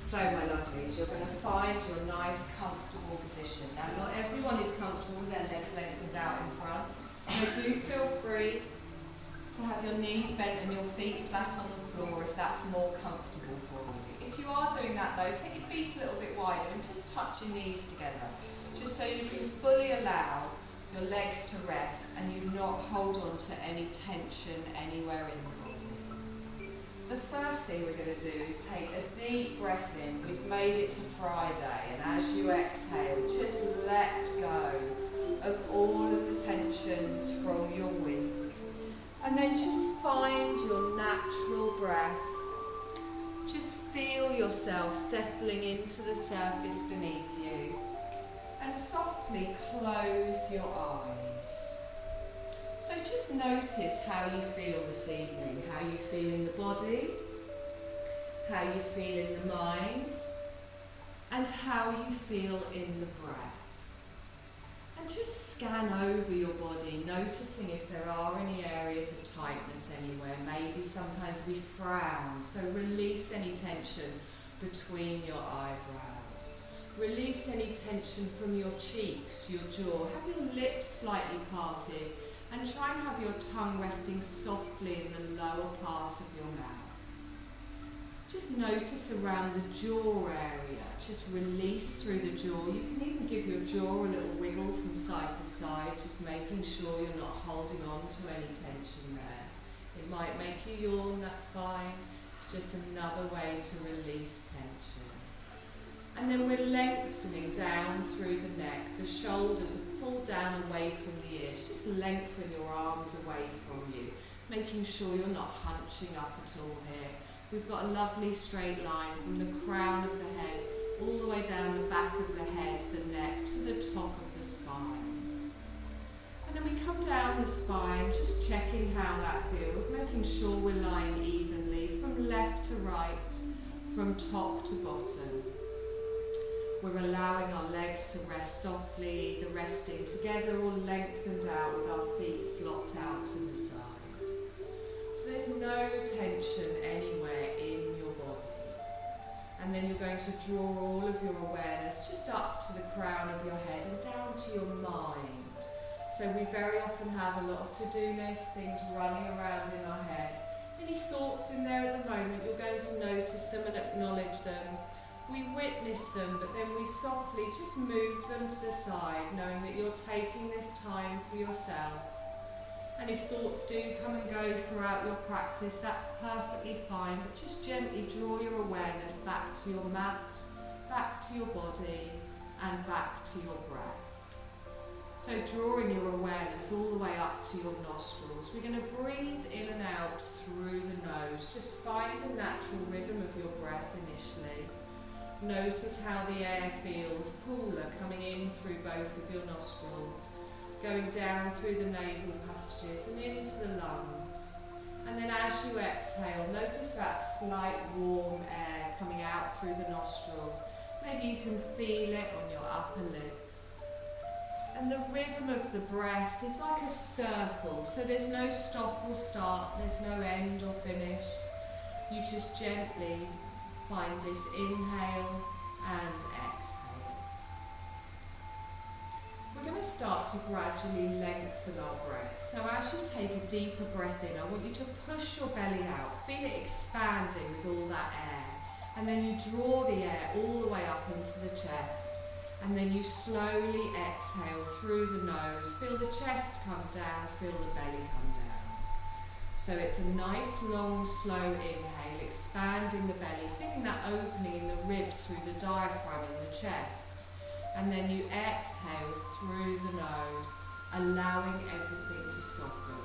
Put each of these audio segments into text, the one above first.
So my lovelies, you're going to find your nice comfortable position. Now not everyone is comfortable with their legs lengthened out in front, so do feel free to have your knees bent and your feet flat on the floor if that's more comfortable for you. If you are doing that though, take your feet a little bit wider and just touch your knees together, just so you can fully allow your legs to rest and you not hold on to any tension anywhere in the body. The first thing we're going to do is take a deep breath in. We've made it to Friday, and as you exhale, just let go of all of the tensions from your week. And then just find your natural breath. Just feel yourself settling into the surface beneath you. And softly close your eyes. So just notice how you feel this evening, how you feel in the body, how you feel in the mind, and how you feel in the breath. And just scan over your body, noticing if there are any areas of tightness anywhere. Maybe sometimes we frown, so release any tension between your eyebrows. Release any tension from your cheeks, your jaw. Have your lips slightly parted. And try and have your tongue resting softly in the lower part of your mouth. Just notice around the jaw area. Just release through the jaw. You can even give your jaw a little wiggle from side to side, just making sure you're not holding on to any tension there. It might make you yawn, that's fine. It's just another way to release tension. And then we're lengthening down through the neck. The shoulders are pulled down away from the ears. Just lengthen your arms away from you, making sure you're not hunching up at all here. We've got a lovely straight line from the crown of the head all the way down the back of the head, the neck, to the top of the spine. And then we come down the spine, just checking how that feels, making sure we're lying evenly from left to right, from top to bottom. We're allowing our legs to rest softly, either resting together or lengthened out with our feet flopped out to the side. So there's no tension anywhere in your body. And then you're going to draw all of your awareness just up to the crown of your head and down to your mind. So we very often have a lot of to-do lists, things running around in our head. Any thoughts in there at the moment, you're going to notice them and acknowledge them. We witness them, but then we softly just move them to the side, knowing that you're taking this time for yourself. And if thoughts do come and go throughout your practice, that's perfectly fine, but just gently draw your awareness back to your mat, back to your body, and back to your breath. So drawing your awareness all the way up to your nostrils, we're going to breathe in and out through the nose. Just find the natural rhythm of your breath initially. Notice how the air feels cooler coming in through both of your nostrils, going down through the nasal passages and into the lungs. And then as you exhale, notice that slight warm air coming out through the nostrils. Maybe you can feel it on your upper lip. And the rhythm of the breath is like a circle, so there's no stop or start, there's no end or finish. You just gently find this inhale and exhale. We're going to start to gradually lengthen our breath. So as you take a deeper breath in, I want you to push your belly out. Feel it expanding with all that air. And then you draw the air all the way up into the chest. And then you slowly exhale through the nose. Feel the chest come down, feel the belly come down. So it's a nice, long, slow inhale, expanding the belly, feeling that opening in the ribs through the diaphragm in the chest. And then you exhale through the nose, allowing everything to soften.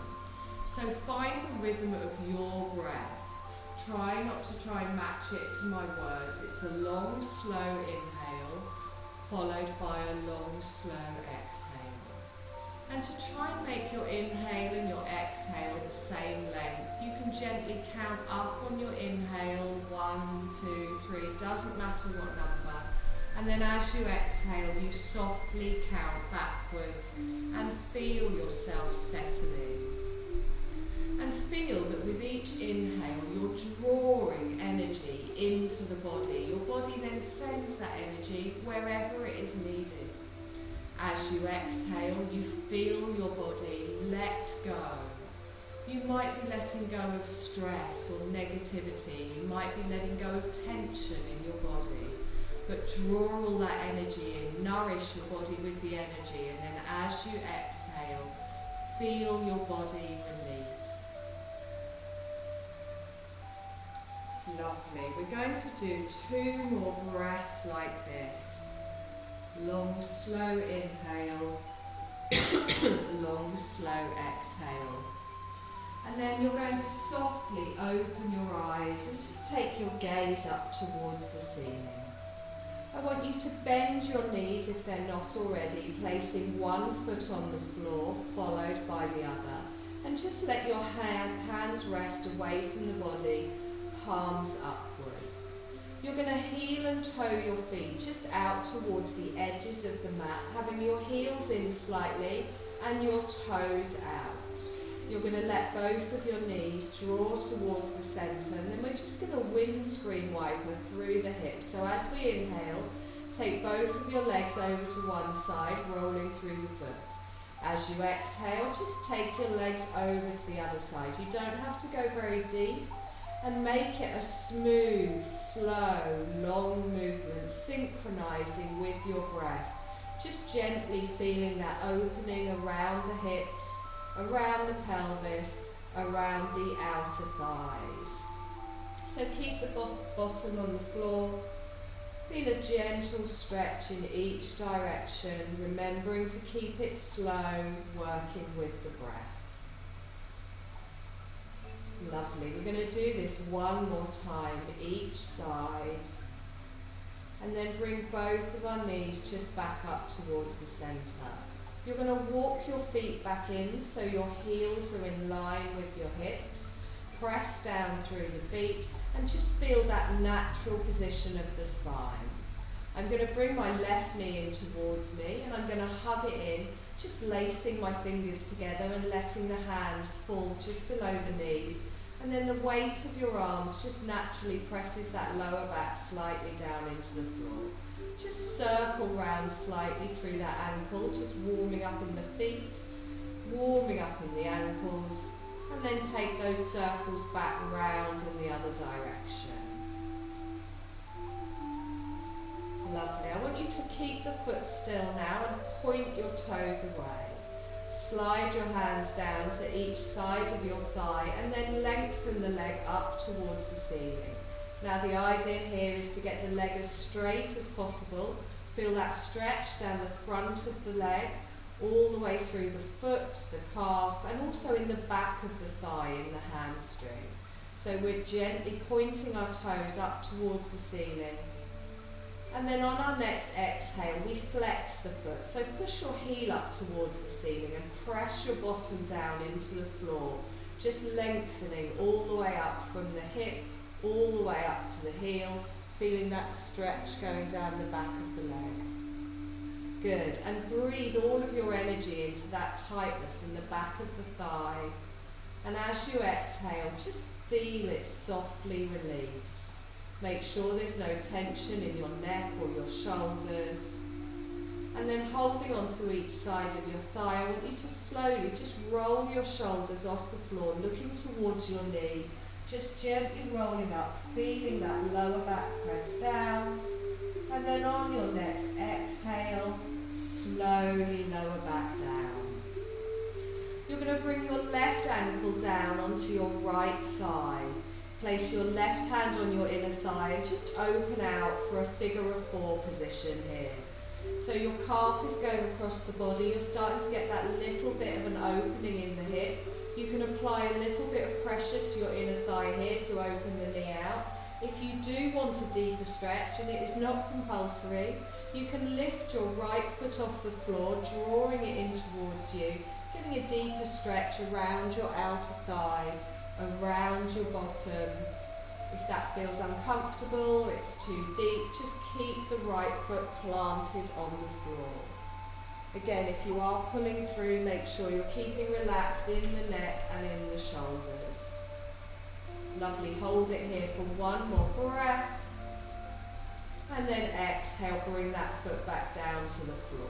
So find the rhythm of your breath. Try not to try and match it to my words. It's a long, slow inhale, followed by a long, slow exhale. And to try and make your inhale and your exhale the same length, you can gently count up on your inhale, 1, 2, 3, doesn't matter what number. And then as you exhale, you softly count backwards and feel yourself settling. And feel that with each inhale, you're drawing energy energy into the body. Your body then sends that energy wherever it is needed. As you exhale, you feel your body let go. You might be letting go of stress or negativity. You might be letting go of tension in your body. But draw all that energy in, nourish your body with the energy, and then as you exhale, feel your body release. Lovely. We're going to do 2 more breaths like this. Long, slow inhale, long, slow exhale. And then you're going to softly open your eyes and just take your gaze up towards the ceiling. I want you to bend your knees if they're not already, placing one foot on the floor, followed by the other. And just let your hands rest away from the body, palms upwards. You're going to heel and toe your feet just out towards the edges of the mat, having your heels in slightly and your toes out. You're going to let both of your knees draw towards the centre, and then we're just going to windscreen wiper through the hips. So as we inhale, take both of your legs over to one side, rolling through the foot. As you exhale, just take your legs over to the other side. You don't have to go very deep, and make it a smooth, slow, long movement, synchronising with your breath. Just gently feeling that opening around the hips, around the pelvis, around the outer thighs. So keep the bottom on the floor. Feel a gentle stretch in each direction, remembering to keep it slow, working with the breath. Lovely. We're going to do this one more time, each side. And then bring both of our knees just back up towards the centre. You're going to walk your feet back in so your heels are in line with your hips. Press down through the feet and just feel that natural position of the spine. I'm going to bring my left knee in towards me and I'm going to hug it in, just lacing my fingers together and letting the hands fall just below the knees. And then the weight of your arms just naturally presses that lower back slightly down into the floor. Just circle round slightly through that ankle, just warming up in the feet, warming up in the ankles, and then take those circles back round in the other direction. Lovely. I want you to keep the foot still now and point your toes away. Slide your hands down to each side of your thigh and then lengthen the leg up towards the ceiling. Now the idea here is to get the leg as straight as possible. Feel that stretch down the front of the leg, all the way through the foot, the calf, and also in the back of the thigh, in the hamstring. So we're gently pointing our toes up towards the ceiling. And then on our next exhale, we flex the foot. So push your heel up towards the ceiling and press your bottom down into the floor, just lengthening all the way up from the hip, all the way up to the heel, feeling that stretch going down the back of the leg. Good, and breathe all of your energy into that tightness in the back of the thigh. And as you exhale, just feel it softly release. Make sure there's no tension in your neck or your shoulders. And then holding onto each side of your thigh, I want you to slowly just roll your shoulders off the floor, looking towards your knee. Just gently rolling up, feeling that lower back press down. And then on your next exhale, slowly lower back down. You're going to bring your left ankle down onto your right thigh. Place your left hand on your inner thigh and just open out for a figure of 4 position here. So your calf is going across the body. You're starting to get that little bit of an opening in the hip. You can apply a little bit of pressure to your inner thigh here to open the knee out. If you do want a deeper stretch, and it is not compulsory, you can lift your right foot off the floor, drawing it in towards you, getting a deeper stretch around your outer thigh, around your bottom. If that feels uncomfortable, it's too deep, just keep the right foot planted on the floor. Again, if you are pulling through, make sure you're keeping relaxed in the neck and in the shoulders. Lovely, hold it here for one more And then exhale, bring that foot back down to the floor.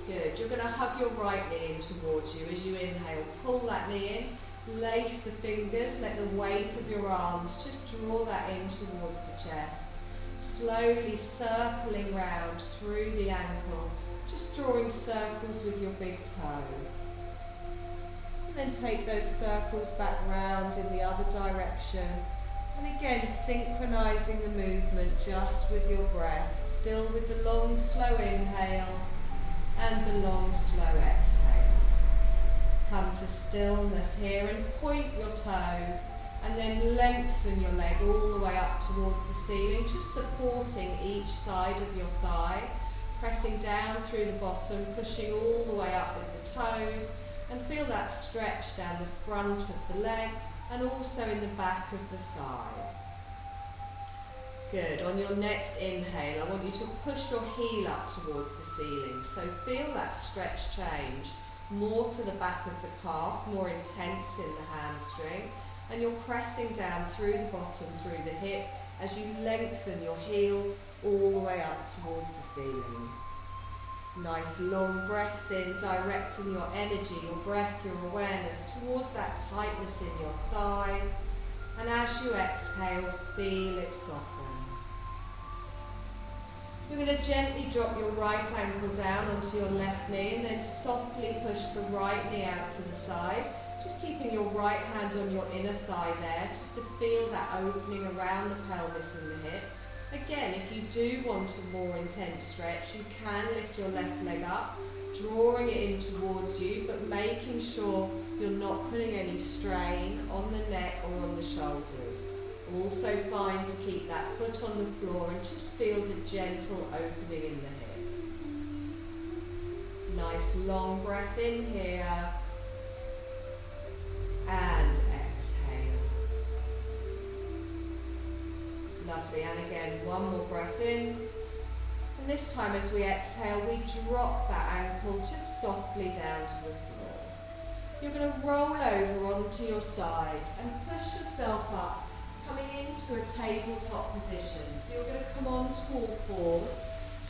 Good. You're going to hug your right knee in towards you as you inhale. Pull that knee in, lace the fingers, let the weight of your arms just draw that in towards the chest. Slowly circling round through the ankle, just drawing circles with your big toe. And then take those circles back round in the other direction. And again, synchronizing the movement just with your breath, still with the long, slow inhale and the long, slow exhale. Come to stillness here and point your toes and then lengthen your leg all the way up towards the ceiling, just supporting each side of your thigh, pressing down through the bottom, pushing all the way up with the toes, and feel that stretch down the front of the leg and also in the back of the thigh. Good. On your next inhale, I want you to push your heel up towards the ceiling. So feel that stretch change, more to the back of the calf, more intense in the hamstring, and you're pressing down through the bottom, through the hip, as you lengthen your heel all the way up towards the ceiling. Nice long breaths in, directing your energy, your breath, your awareness towards that tightness in your thigh. And as you exhale, feel it soften. You're going to gently drop your right ankle down onto your left knee and then softly push the right knee out to the side. Just keeping your right hand on your inner thigh there, just to feel that opening around the pelvis and the hip. Again, if you do want a more intense stretch, you can lift your left leg up, drawing it in towards you, but making sure you're not putting any strain on the neck or on the shoulders. Also fine to keep that foot on the floor and just feel the gentle opening in the hip. Nice long breath in here. And exhale. Lovely, and again, one more breath in. And this time as we exhale, we drop that ankle just softly down to the floor. You're going to roll over onto your side and push yourself up, coming into a tabletop position. So you're going to come on to all fours,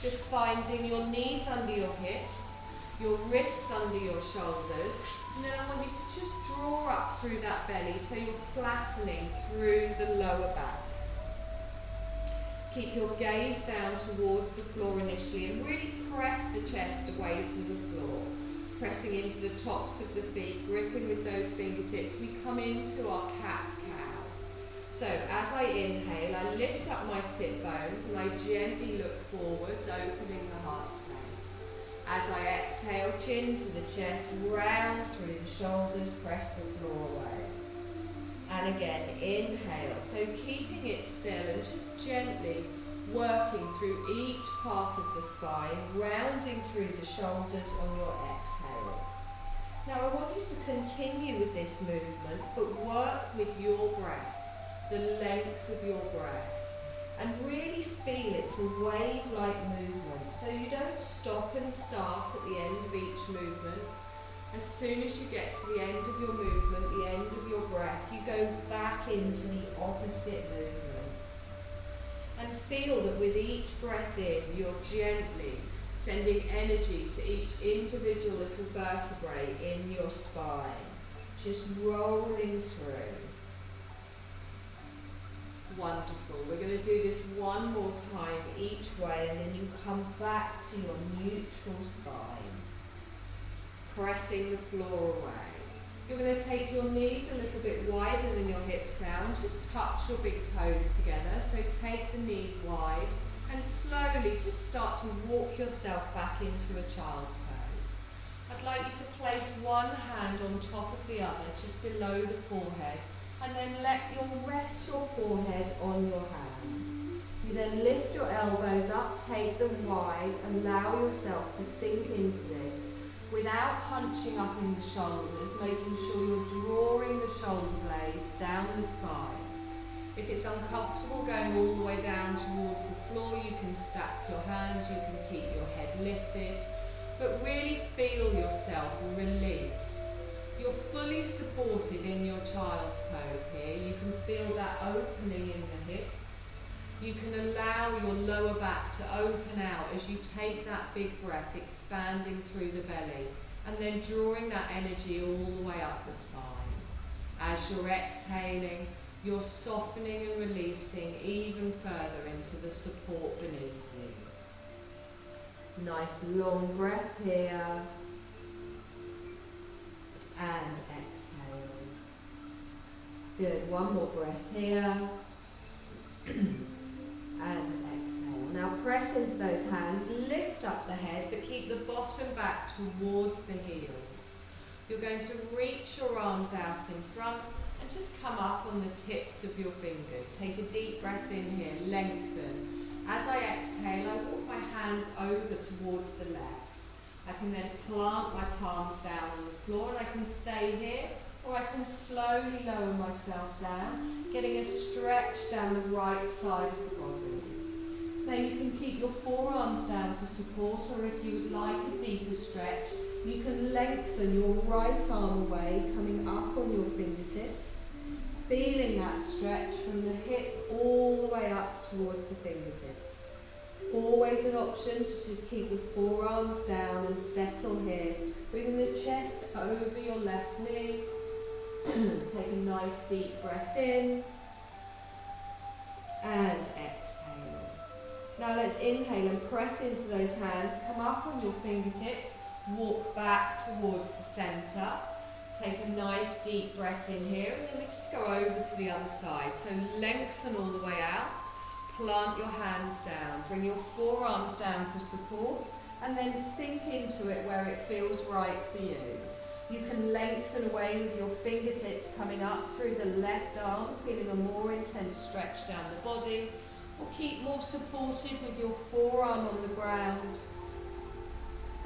just finding your knees under your hips, your wrists under your shoulders. And then I want you to just draw up through that belly so you're flattening through the lower back. Keep your gaze down towards the floor initially and really press the chest away from the floor. Pressing into the tops of the feet, gripping with those fingertips, we come into our cat-cow. So as I inhale, I lift up my sit bones and I gently look forwards, opening the heart space. As I exhale, chin to the chest, round through the shoulders, press the floor away. And again, inhale. So keeping it still and just gently working through each part of the spine, rounding through the shoulders on your exhale. Now I want you to continue with this movement, but work with your breath, the length of your breath. And really feel it's a wave-like movement, so you don't stop and start at the end of each movement. As soon as you get to the end of your movement, the end of your breath, you go back into the opposite movement. And feel that with each breath in, you're gently sending energy to each individual little vertebrae in your spine, just rolling through. Wonderful. We're going to do this one more time each way, and then you come back to your neutral spine, pressing the floor away. You're going to take your knees a little bit wider than your hips now and just touch your big toes together. So take the knees wide and slowly just start to walk yourself back into a child's pose. I'd like you to place one hand on top of the other, just below the forehead, and then rest your forehead on your hands. You then lift your elbows up, take them wide, and allow yourself to sink into this without hunching up in the shoulders, making sure you're drawing the shoulder blades down the spine. If it's uncomfortable going all the way down towards the floor, you can stack your hands, you can keep your head lifted, but really feel yourself release. You're fully supported in your child's pose here. You can feel that opening in the hips. You can allow your lower back to open out as you take that big breath, expanding through the belly, and then drawing that energy all the way up the spine. As you're exhaling, you're softening and releasing even further into the support beneath you. Nice long breath here. And exhale. Good, one more breath here. And exhale. Now press into those hands, lift up the head, but keep the bottom back towards the heels. You're going to reach your arms out in front and just come up on the tips of your fingers. Take a deep breath in here, lengthen. As I exhale, I walk my hands over towards the left. I can then plant my palms down on the floor and I can stay here, or I can slowly lower myself down, getting a stretch down the right side of the body. Now you can keep your forearms down for support, or if you would like a deeper stretch, you can lengthen your right arm away, coming up on your fingertips, feeling that stretch from the hip all the way up towards the fingertips. Always an option to just keep the forearms down and settle here, bringing the chest over your left knee. Take a nice deep breath in and exhale. Now let's inhale and press into those hands, come up on your fingertips, walk back towards the centre. Take a nice deep breath in here, and then we just go over to the other side. So lengthen all the way out, plant your hands down, bring your forearms down for support, and then sink into it where it feels right for you. You can lengthen away with your fingertips coming up through the left arm, feeling a more intense stretch down the body, or keep more supported with your forearm on the ground.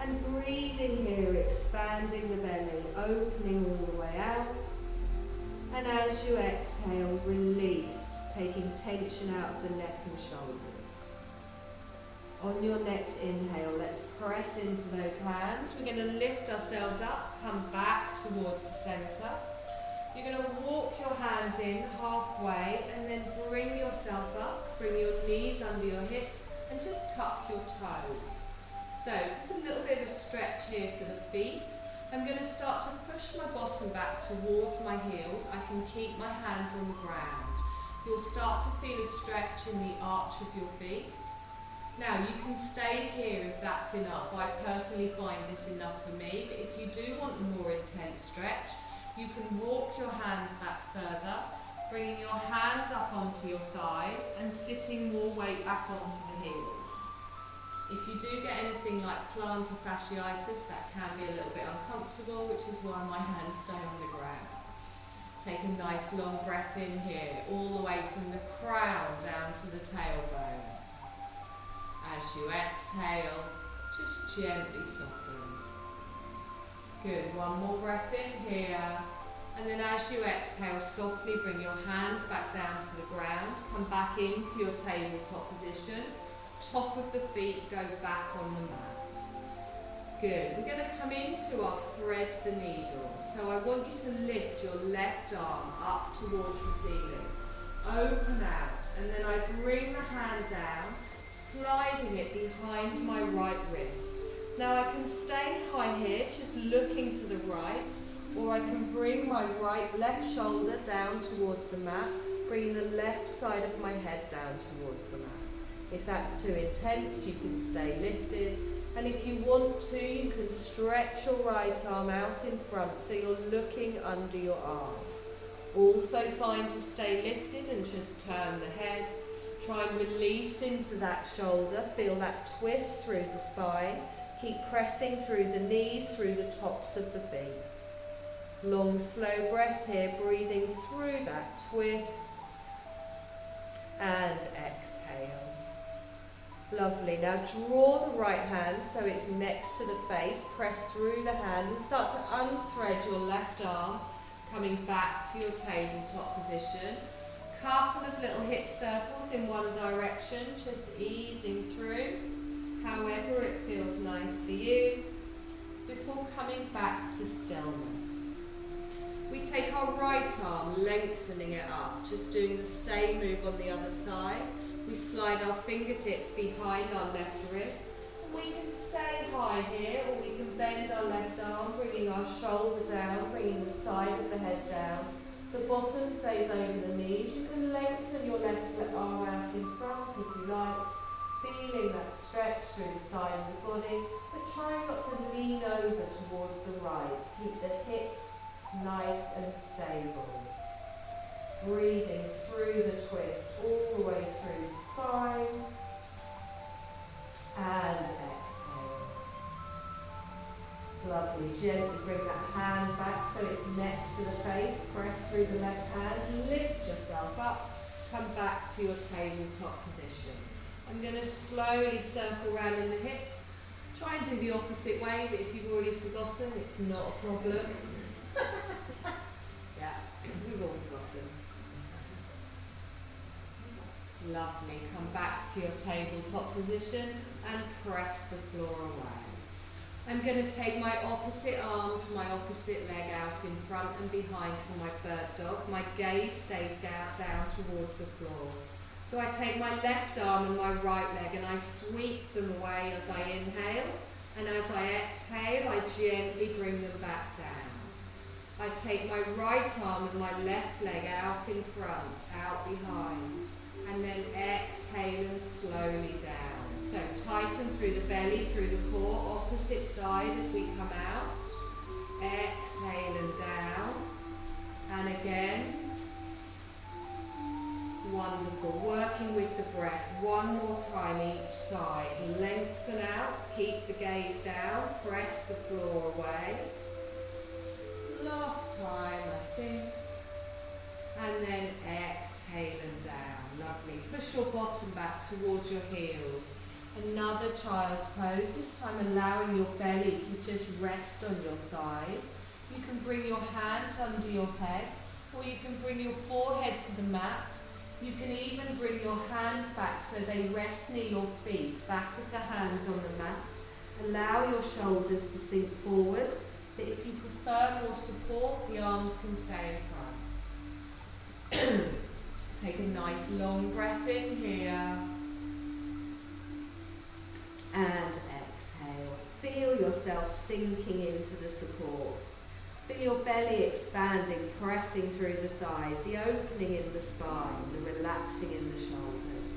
And breathing here, expanding the belly, opening all the way out. And as you exhale, release, taking tension out of the neck and shoulders. On your next inhale, let's press into those hands. We're going to lift ourselves up, come back towards the centre. You're going to walk your hands in halfway and then bring yourself up, bring your knees under your hips and just tuck your toes. So just a little bit of a stretch here for the feet. I'm going to start to push my bottom back towards my heels. I can keep my hands on the ground. You'll start to feel a stretch in the arch of your feet. Now you can stay here if that's enough. I personally find this enough for me, but if you do want a more intense stretch, you can walk your hands back further, bringing your hands up onto your thighs and sitting more weight back onto the heels. If you do get anything like plantar fasciitis, that can be a little bit uncomfortable, which is why my hands stay on the ground. Take a nice long breath in here, all the way from the crown down to the tailbone. As you exhale, just gently soften. Good, one more breath in here. And then as you exhale, softly bring your hands back down to the ground. Come back into your tabletop position. Top of the feet go back on the mat. Good, we're going to come into our thread the needle. So I want you to lift your left arm up towards the ceiling. Open out, and then I bring the hand down, sliding it behind my right wrist. Now I can stay high here, just looking to the right, or I can bring my left shoulder down towards the mat, bringing the left side of my head down towards the mat. If that's too intense, you can stay lifted. And if you want to, you can stretch your right arm out in front so you're looking under your arm. Also fine to stay lifted and just turn the head. Try and release into that shoulder, feel that twist through the spine. Keep pressing through the knees, through the tops of the feet. Long, slow breath here, breathing through that twist. And exhale. Lovely. Now draw the right hand so it's next to the face. Press through the hand and start to unthread your left arm, coming back to your tabletop position. Couple of little hip circles in one direction, just easing through, however it feels nice for you, before coming back to stillness. We take our right arm, lengthening it up, just doing the same move on the other side. We slide our fingertips behind our left wrist. And we can stay high here, or we can bend our left arm, bringing our shoulder down, bringing the side of the head down. The bottom stays over the knees. You can lengthen your left arm out in front if you like, feeling that stretch through the side of the body, but try not to lean over towards the right. Keep the hips nice and stable. Breathing through the twist all the way through the spine. And exhale. Lovely. Gently bring that hand back so it's next to the face. Press through the left hand. Lift yourself up. Come back to your tabletop position. I'm going to slowly circle around in the hips. Try and do the opposite way, but if you've already forgotten, it's not a problem. Yeah, we've all forgotten. Lovely. Come back to your tabletop position and press the floor away. I'm going to take my opposite arm to my opposite leg out in front and behind for my bird dog. My gaze stays down towards the floor. So I take my left arm and my right leg and I sweep them away as I inhale. And as I exhale, I gently bring them back down. I take my right arm and my left leg out in front, out behind. And then exhale and slowly down. So tighten through the belly, through the core, opposite side as we come out. Exhale and down. And again. Wonderful. Working with the breath. One more time each side. Lengthen out. Keep the gaze down. Press the floor away. Last time, I think. And then exhale and down. Lovely. Push your bottom back towards your heels. Another child's pose. This time allowing your belly to just rest on your thighs. You can bring your hands under your head, or you can bring your forehead to the mat. You can even bring your hands back so they rest near your feet, back with the hands on the mat. Allow your shoulders to sink forward, but if you prefer more support, the arms can stay in front. Take a nice long breath in here. And exhale. Feel yourself sinking into the support. Feel your belly expanding, pressing through the thighs, the opening in the spine, the relaxing in the shoulders.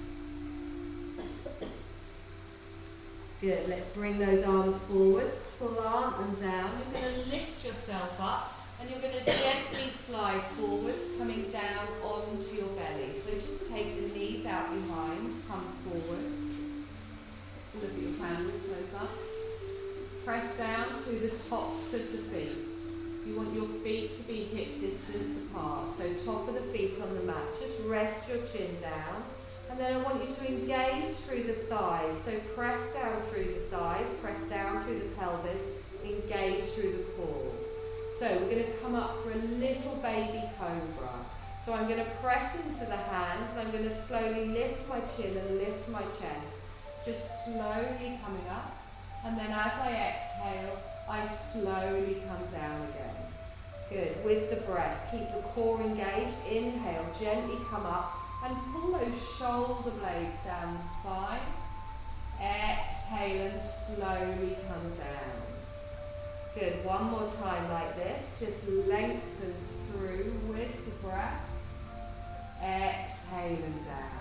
Good, let's bring those arms forwards, plant them down. You're going to lift yourself up and you're going to gently slide forwards, coming down onto your belly. So just take the knees out behind, come forwards. To look at your hands close up. Press down through the tops of the feet. You want your feet to be hip distance apart. So top of the feet on the mat. Just rest your chin down. And then I want you to engage through the thighs. So press down through the thighs. Press down through the pelvis. Engage through the core. So we're going to come up for a little baby cobra. So I'm going to press into the hands. I'm going to slowly lift my chin and lift my chest. Just slowly coming up. And then as I exhale, I slowly come down again. Good. With the breath, keep the core engaged. Inhale, gently come up and pull those shoulder blades down the spine. Exhale and slowly come down. Good. One more time like this. Just lengthen through with the breath. Exhale and down.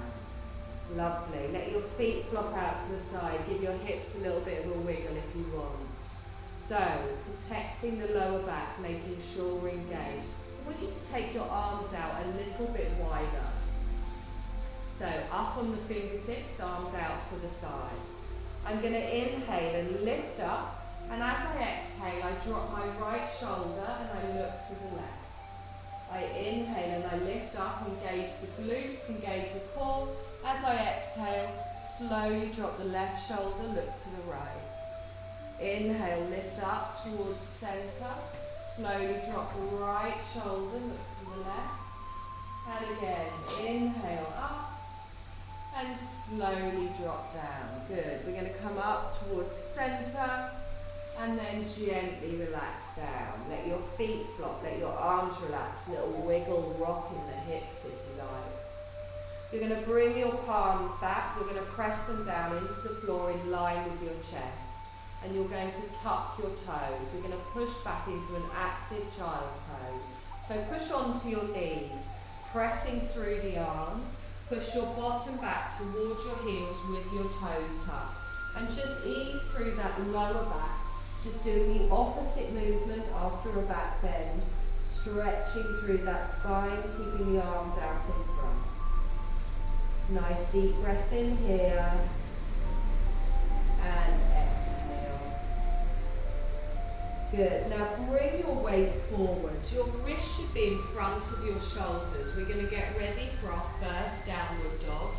Lovely. Let your feet flop out to the side. Give your hips a little bit of a wiggle if you want. So, protecting the lower back, making sure we're engaged. I want you to take your arms out a little bit wider. So, up on the fingertips, arms out to the side. I'm going to inhale and lift up. And as I exhale, I drop my right shoulder and I look to the left. I inhale and I lift up, engage the glutes, engage the core. As I exhale, slowly drop the left shoulder, look to the right. Inhale, lift up towards the centre. Slowly drop the right shoulder, look to the left. And again, inhale up and slowly drop down. Good. We're going to come up towards the centre and then gently relax down. Let your feet flop, let your arms relax, a little wiggle, rock in the hips if you like. You're going to bring your palms back, you're going to press them down into the floor in line with your chest. And you're going to tuck your toes. You're going to push back into an active child's pose. So push onto your knees, pressing through the arms. Push your bottom back towards your heels with your toes tucked. And just ease through that lower back. Just doing the opposite movement after a back bend. Stretching through that spine, keeping the arms out in front. Nice deep breath in here. And exhale. Good. Now bring your weight forwards. Your wrist should be in front of your shoulders. We're going to get ready for our first downward dog.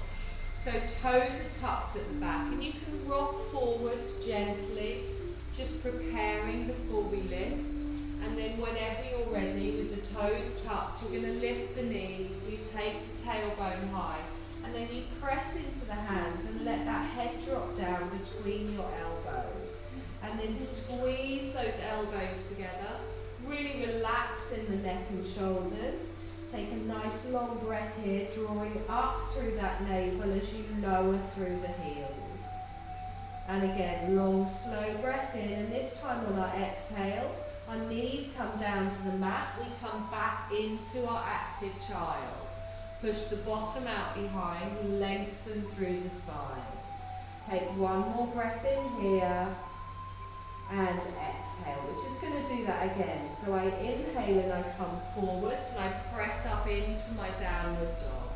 So toes are tucked at the back, and you can rock forwards gently, just preparing before we lift. And then whenever you're ready, with the toes tucked, you're going to lift the knees, you take the tailbone high, and then you press into the hands and let that head drop down between your elbows. And then squeeze those elbows together. Really relax in the neck and shoulders. Take a nice long breath here, drawing up through that navel as you lower through the heels. And again, long, slow breath in. And this time on our exhale, our knees come down to the mat. We come back into our active child. Push the bottom out behind, lengthen through the spine. Take one more breath in here. And exhale. We're just going to do that again. So I inhale and I come forwards and I press up into my downward dog.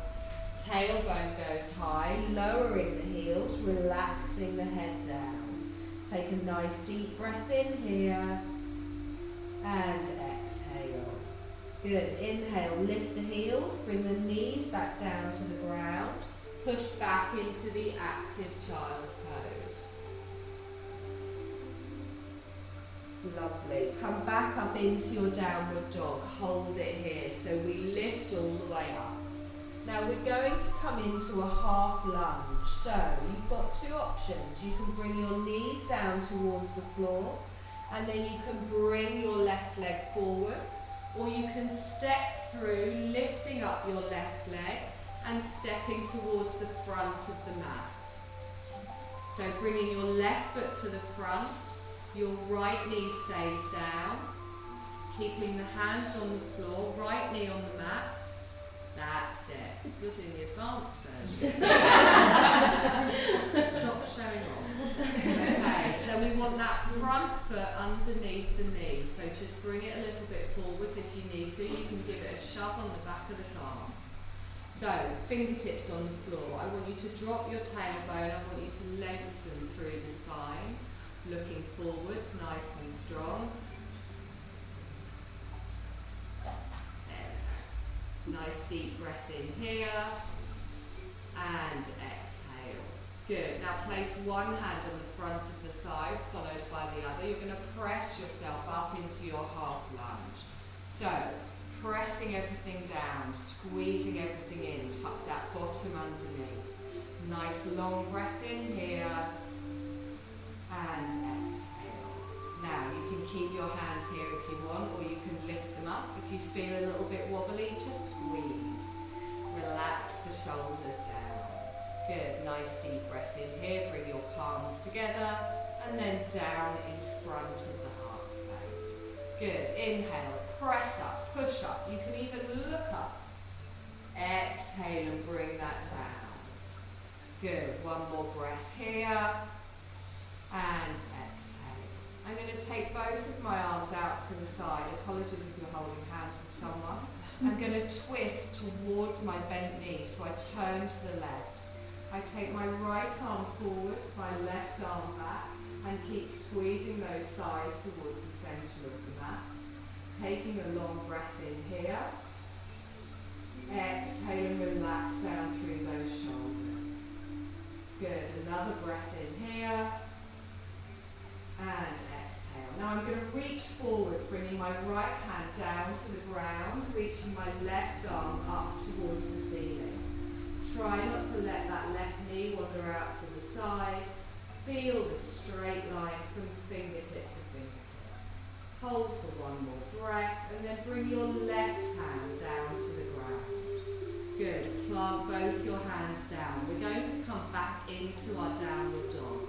Tailbone goes high, lowering the heels, relaxing the head down. Take a nice deep breath in here and exhale. Good. Inhale, lift the heels, bring the knees back down to the ground. Push back into the active child's pose. Lovely. Come back up into your downward dog. Hold it here. So we lift all the way up. Now we're going to come into a half lunge. So you've got two options. You can bring your knees down towards the floor, and then you can bring your left leg forwards, or you can step through, lifting up your left leg and stepping towards the front of the mat. So bringing your left foot to the front, your right knee stays down, keeping the hands on the floor, right knee on the mat. That's it. You're doing the advanced version. Stop showing off. Okay, so we want that front foot underneath the knee. So just bring it a little bit forwards if you need to. You can give it a shove on the back of the calf. So, fingertips on the floor. I want you to drop your tailbone. I want you to lengthen through the spine. Looking forwards, nice and strong. Nice deep breath in here. And exhale. Good. Now place one hand on the front of the thigh, followed by the other. You're going to press yourself up into your half lunge. So, pressing everything down, squeezing everything in, tuck that bottom underneath. Nice long breath in here. And exhale. Now you can keep your hands here if you want, or you can lift them up. If you feel a little bit wobbly, just squeeze. Relax the shoulders down. Good, nice deep breath in here. Bring your palms together and then down in front of the heart space. Good, inhale, press up, push up. You can even look up. Exhale and bring that down. Good, one more breath here. And exhale. I'm going to take both of my arms out to the side. Apologies if you're holding hands with someone. I'm going to twist towards my bent knee, so I turn to the left. I take my right arm forwards, my left arm back, and keep squeezing those thighs towards the centre of the mat. Taking a long breath in here. Exhale and relax down through those shoulders. Good, another breath in here. And exhale. Now I'm going to reach forwards, bringing my right hand down to the ground, reaching my left arm up towards the ceiling. Try not to let that left knee wander out to the side. Feel the straight line from fingertip to fingertip. Hold for one more breath, and then bring your left hand down to the ground. Good. Plant both your hands down. We're going to come back into our downward dog.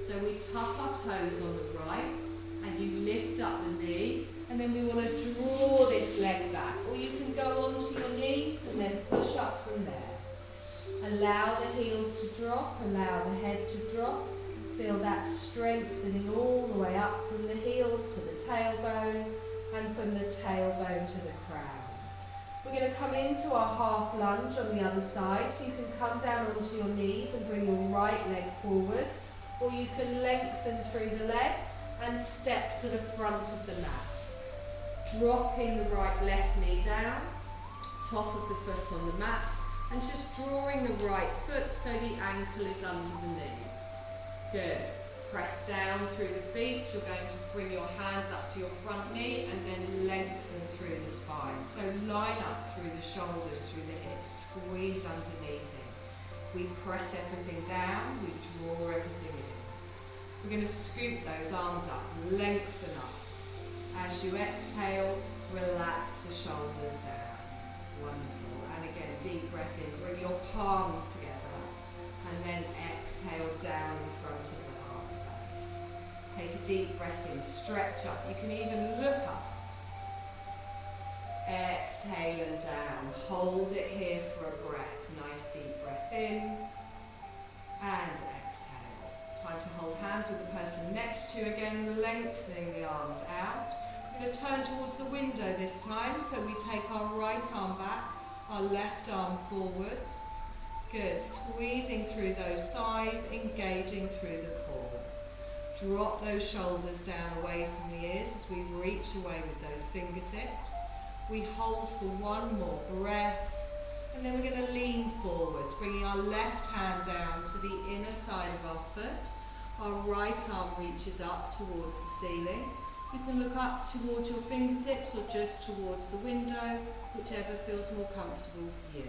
So we tuck our toes on the right and you lift up the knee, and then we want to draw this leg back, or you can go onto your knees and then push up from there. Allow the heels to drop, allow the head to drop. Feel that strengthening all the way up from the heels to the tailbone and from the tailbone to the crown. We're going to come into our half lunge on the other side, so you can come down onto your knees and bring your right leg forwards, or you can lengthen through the leg and step to the front of the mat. Dropping the left knee down, top of the foot on the mat, and just drawing the right foot so the ankle is under the knee. Good. Press down through the feet. You're going to bring your hands up to your front knee and then lengthen through the spine. So line up through the shoulders, through the hips, squeeze underneath it. We press everything down, we draw everything in. We're going to scoop those arms up, lengthen up. As you exhale, relax the shoulders down. Wonderful. And again, deep breath in. Bring your palms together. And then exhale down in front of the heart space. Take a deep breath in, stretch up. You can even look up. Exhale and down. Hold it here for a breath. Nice deep breath in. And exhale. Time to hold hands with the person next to you again, lengthening the arms out. We're going to turn towards the window this time, so we take our right arm back, our left arm forwards. Good, squeezing through those thighs, engaging through the core. Drop those shoulders down away from the ears as we reach away with those fingertips. We hold for one more breath, and then we're going to lean forwards, bringing our left hand down to the inner side of our foot. Our right arm reaches up towards the ceiling. You can look up towards your fingertips or just towards the window, whichever feels more comfortable for you.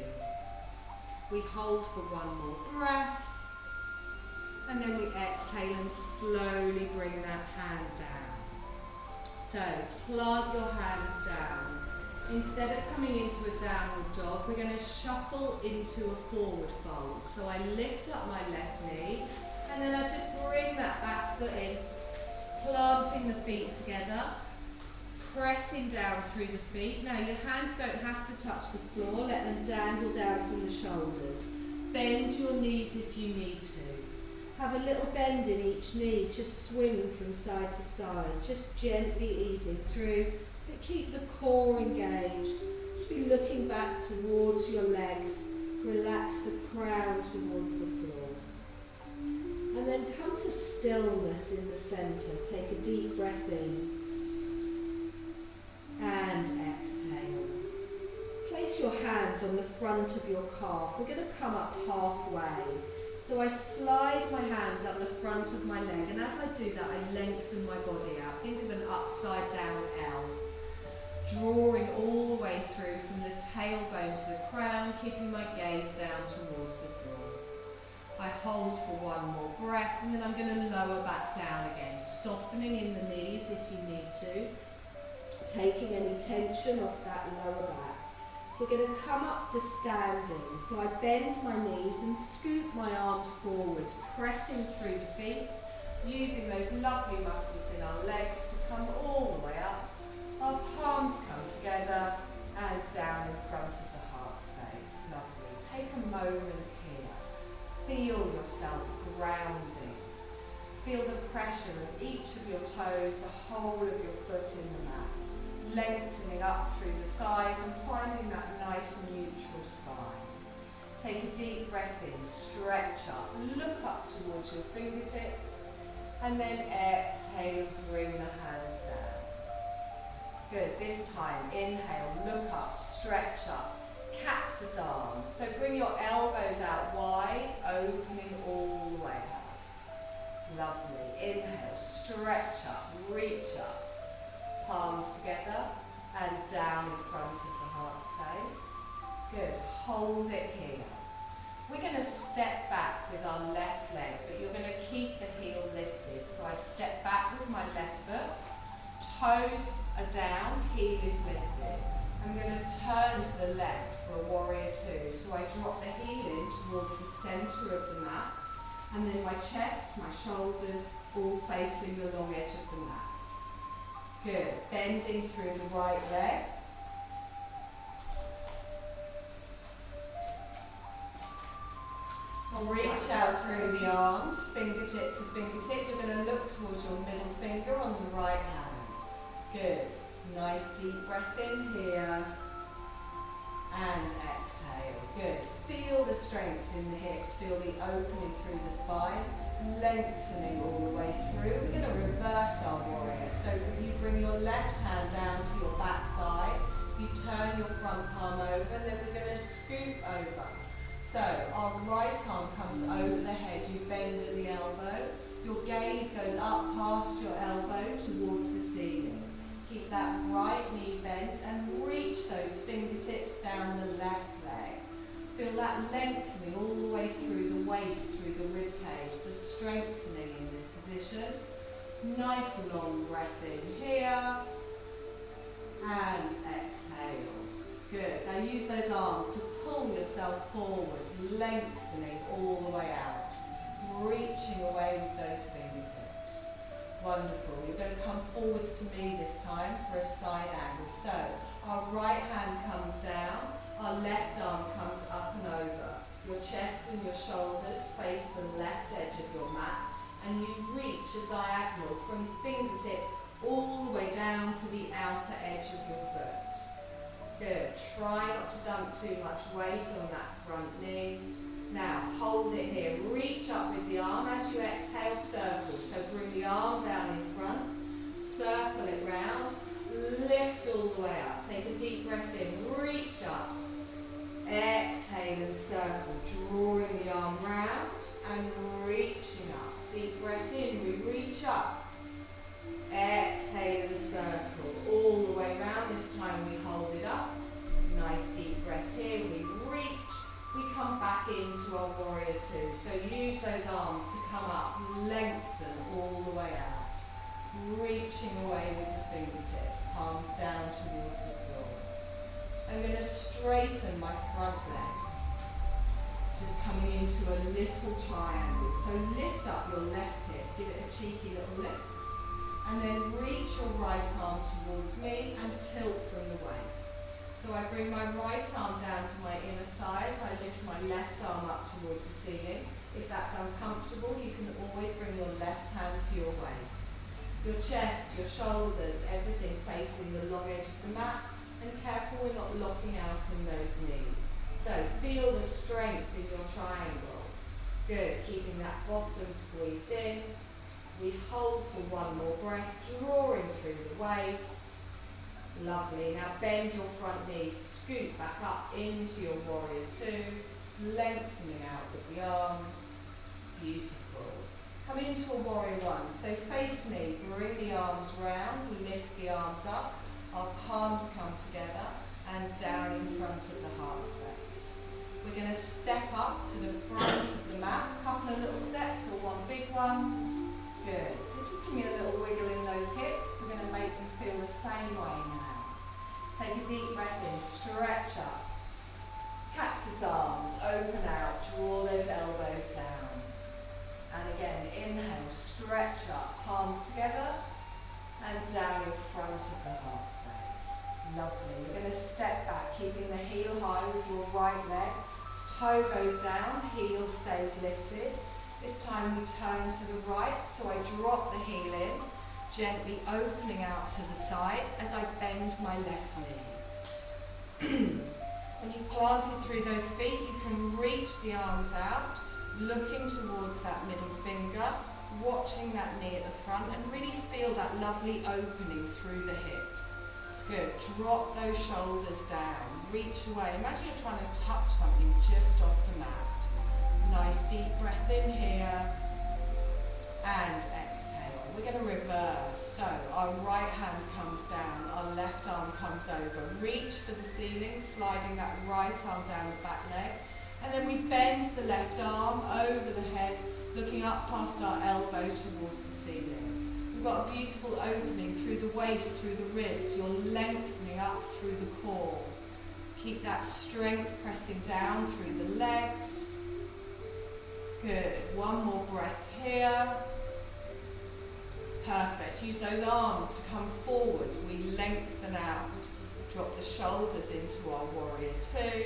We hold for one more breath, and then we exhale and slowly bring that hand down. So plant your hands down. Instead of coming into a downward dog, we're going to shuffle into a forward fold. So I lift up my left knee, and then I just bring that back foot in, planting the feet together, pressing down through the feet. Now your hands don't have to touch the floor, let them dangle down from the shoulders. Bend your knees if you need to. Have a little bend in each knee, just swing from side to side, just gently easing through, but keep the core engaged. Just be looking back towards your legs, relax the crown towards the floor. And then come to stillness in the centre. Take a deep breath in. And exhale. Place your hands on the front of your calf. We're going to come up halfway. So I slide my hands up the front of my leg, and as I do that, I lengthen my body out. Think of an upside down L. Drawing all the way through from the tailbone to the crown, keeping my gaze down towards the floor. I hold for one more breath, and then I'm going to lower back down again, softening in the knees if you need to. Taking any tension off that lower back. We're going to come up to standing. So I bend my knees and scoop my arms forwards, pressing through the feet, using those lovely muscles in our legs to come all the way up. Our palms come together and down in front of the heart space. Lovely. Take a moment here. Feel yourself grounding. Feel the pressure of each of your toes, the whole of your foot in the mat, lengthening up through the thighs and finding that nice neutral spine. Take a deep breath in, stretch up, look up towards your fingertips, and then exhale, bring the hands down. Good, this time, inhale, look up, stretch up, cactus arms. So bring your elbows out wide, opening all the way out. Lovely. Inhale, stretch up, reach up. Palms together and down in front of the heart space. Good. Hold it here. We're going to step back with our left leg, but you're going to keep the heel lifted. So I step back with my left foot. Toes are down, heel is lifted. I'm going to turn to the left for a warrior two. So I drop the heel in towards the centre of the mat, and then my chest, my shoulders, all facing the long edge of the mat. Good. Bending through the right leg. Reach out through the arms, fingertip to fingertip. You're going to look towards your middle finger on the right hand. Good. Nice deep breath in here. And exhale. Good. Feel the strength in the hips. Feel the opening through the spine. Lengthening all the way through. We're going to reverse our warrior. So you bring your left hand down to your back thigh. You turn your front palm over. Then we're going to scoop over. So our right arm comes over the head, you bend at the elbow, your gaze goes up past your elbow towards the ceiling. Keep that right knee bent and reach those fingertips down the left leg. Feel that lengthening all the way through the waist, through the rib cage, the strengthening in this position. Nice long breath in here and exhale. Good. Now use those arms to pull yourself forwards, lengthening all the way out, reaching away with those fingertips. Wonderful. You're going to come forwards to me this time for a side angle. So our right hand comes down, our left arm comes up and over. Your chest and your shoulders face the left edge of your mat, and you reach a diagonal from fingertip all the way down to the outer edge of your foot. Good. Try not to dump too much weight on that front knee. Now hold it here. Reach up with the arm. As you exhale, circle. So bring the arm down in front. Circle it round. Lift all the way up. Take a deep breath in. Reach up. Exhale and circle. Drawing the arm round and reaching up. Deep breath in. We reach up. Exhale and circle all the way around. This time we hold it up. Nice deep breath here. We reach. We come back into our warrior two. So use those arms to come up. Lengthen all the way out. Reaching away with the fingertips. Palms down towards the floor. I'm going to straighten my front leg. Just coming into a little triangle. So lift up your left hip. Give it a cheeky little lift. And then reach your right arm towards me and tilt from the waist. So I bring my right arm down to my inner thighs. I lift my left arm up towards the ceiling. If that's uncomfortable, you can always bring your left hand to your waist. Your chest, your shoulders, everything facing the long edge of the mat. And careful we're not locking out in those knees. So feel the strength in your triangle. Good. Keeping that bottom squeezed in. We hold for one more breath, drawing through the waist. Lovely. Now bend your front knee, scoot back up into your warrior two, lengthening out with the arms. Beautiful. Come into a warrior one. So face me, bring the arms round, we lift the arms up, our palms come together and down in front of the heart space. We're going to step up to the front of the mat, a couple of little steps or one big one. Good. So just give me a little wiggle in those hips. We're going to make them feel the same way now. Take a deep breath in, stretch up. Cactus arms, open out, draw those elbows down. And again, inhale, stretch up, palms together, and down in front of the heart space. Lovely. We're going to step back, keeping the heel high with your right leg. Toe goes down, heel stays lifted. This time we turn to the right, so I drop the heel in, gently opening out to the side as I bend my left knee. When you've planted through those feet, you can reach the arms out, looking towards that middle finger, watching that knee at the front, and really feel that lovely opening through the hips. Good. Drop those shoulders down, reach away. Imagine you're trying to touch something just off the mat. Nice deep breath in here and exhale. We're going to reverse. So our right hand comes down, our left arm comes over. Reach for the ceiling, sliding that right arm down the back leg. And then we bend the left arm over the head, looking up past our elbow towards the ceiling. We've got a beautiful opening through the waist, through the ribs. You're lengthening up through the core. Keep that strength pressing down through the legs. Good. One more breath here. Perfect. Use those arms to come forwards. We lengthen out. Drop the shoulders into our warrior two.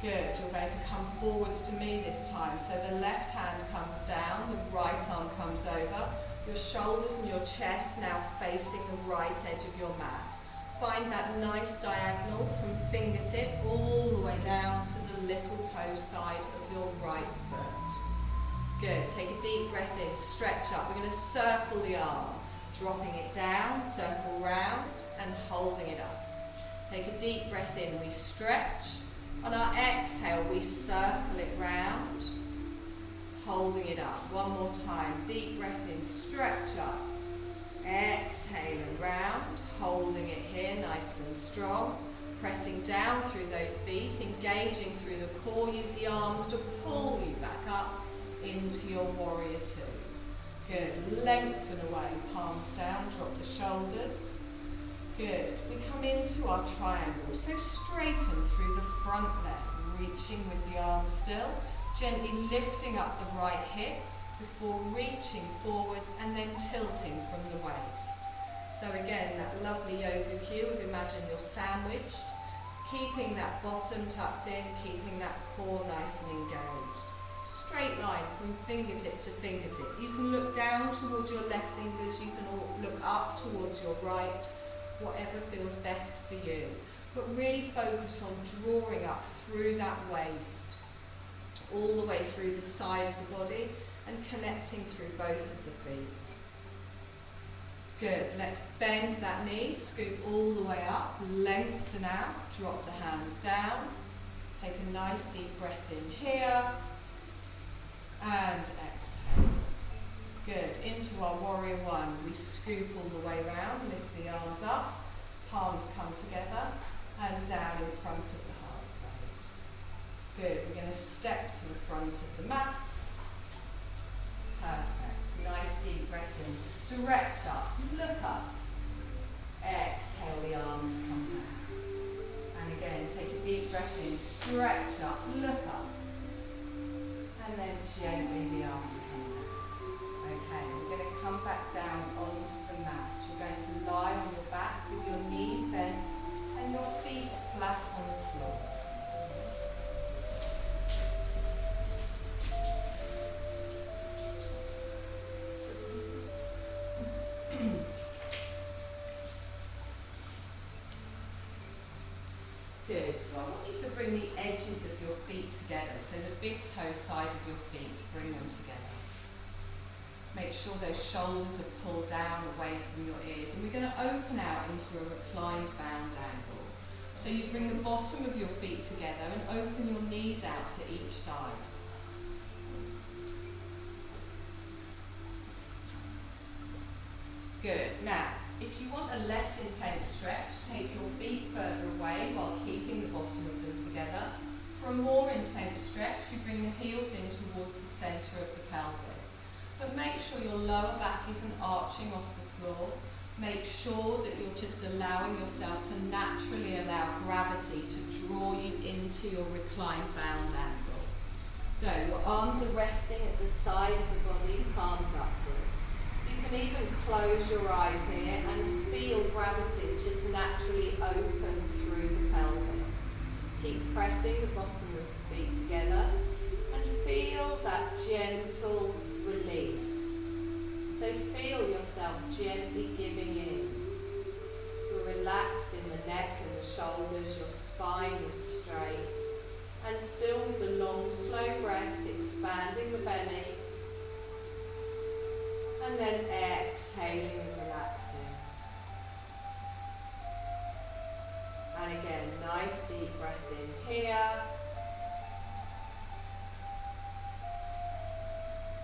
Good. You're going to come forwards to me this time. So the left hand comes down, the right arm comes over. Your shoulders and your chest now facing the right edge of your mat. Find that nice diagonal from fingertip all the way down to the little toe side of your right foot. Good. Take a deep breath in, stretch up. We're going to circle the arm, dropping it down, circle round and holding it up. Take a deep breath in, we stretch. On our exhale, we circle it round, holding it up. One more time. Deep breath in, stretch up. Exhaling round, holding it here nice and strong. Pressing down through those feet, engaging through the core. Use the arms to pull you back up into your warrior two. Good. Lengthen away, palms down, drop the shoulders. Good. We come into our triangle. So straighten through the front leg, reaching with the arms still. Gently lifting up the right hip before reaching forwards and then tilting from the waist. So again, that lovely yoga cue of imagine you're sandwiched, keeping that bottom tucked in, keeping that core nice and engaged. Straight line from fingertip to fingertip. You can look down towards your left fingers, you can look up towards your right, whatever feels best for you. But really focus on drawing up through that waist, all the way through the side of the body and connecting through both of the feet. Good. Let's bend that knee, scoop all the way up, lengthen out, drop the hands down. Take a nice deep breath in here and exhale. Good. Into our warrior one. We scoop all the way round, lift the arms up, palms come together and down in front of the heart space. Good. We're going to step to the front of the mat. Perfect. Nice deep breath in. Stretch up. Look up. Exhale, the arms come down. And again, take a deep breath in. Stretch up. Look up. And then gently the arms come down. Okay, we're going to come back down onto the mat. You're going to lie on your back with your knees bent and your feet flat on the floor. Good, so I want you to bring the edges of your feet together, so the big toe side of your feet, bring them together. Make sure those shoulders are pulled down away from your ears, and we're going to open out into a reclined bound angle. So you bring the bottom of your feet together and open your knees out to each side. Good. Now, if you want a less intense stretch, take your feet further away while keeping the bottom of them together. For a more intense stretch, you bring the heels in towards the centre of the pelvis. But make sure your lower back isn't arching off the floor. Make sure that you're just allowing yourself to naturally allow gravity to draw you into your reclined bound angle. So your arms are resting at the side of the body, palms upwards. You can even close your eyes here and feel gravity just naturally open through the pelvis. Keep pressing the bottom of the feet together and feel that gentle release. So feel yourself gently giving in. You're relaxed in the neck and the shoulders, your spine is straight. And still with the long, slow breaths, expanding the belly. And then exhaling and relaxing. And again, nice deep breath in here.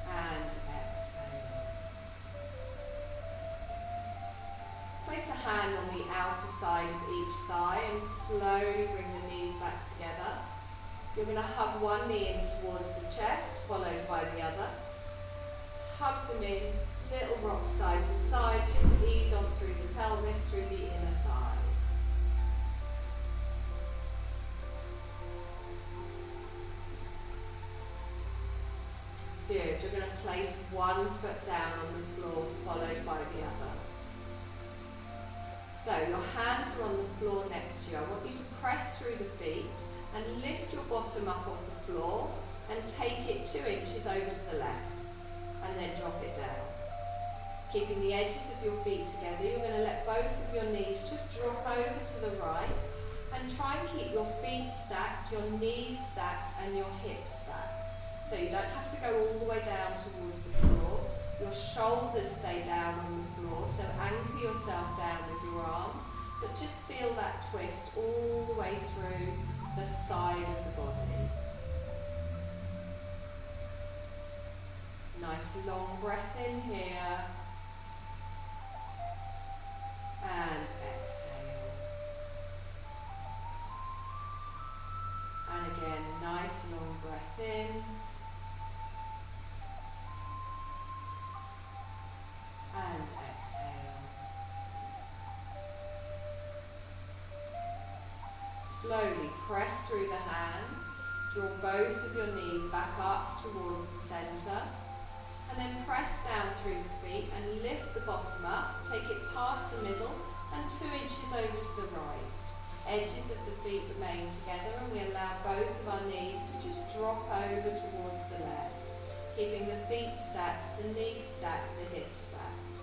And exhaling. Place a hand on the outer side of each thigh and slowly bring the knees back together. You're going to hug one knee in towards the chest, followed by the other. Just hug them in. Little rock side to side, just ease off through the pelvis, through the inner thighs. Good. You're going to place one foot down on the floor, followed by the other. So your hands are on the floor next to you. I want you to press through the feet and lift your bottom up off the floor and take it 2 inches over to the left and then drop it down. Keeping the edges of your feet together, you're going to let both of your knees just drop over to the right and try and keep your feet stacked, your knees stacked and your hips stacked. So you don't have to go all the way down towards the floor. Your shoulders stay down on the floor, so anchor yourself down with your arms, but just feel that twist all the way through the side of the body. Nice long breath in here. And exhale. And again, nice long breath in. And exhale. Slowly press through the hands. Draw both of your knees back up towards the centre. And then press down through the feet and lift the bottom up. Take it past the middle and 2 inches over to the right. Edges of the feet remain together and we allow both of our knees to just drop over towards the left. Keeping the feet stacked, the knees stacked, the hips stacked.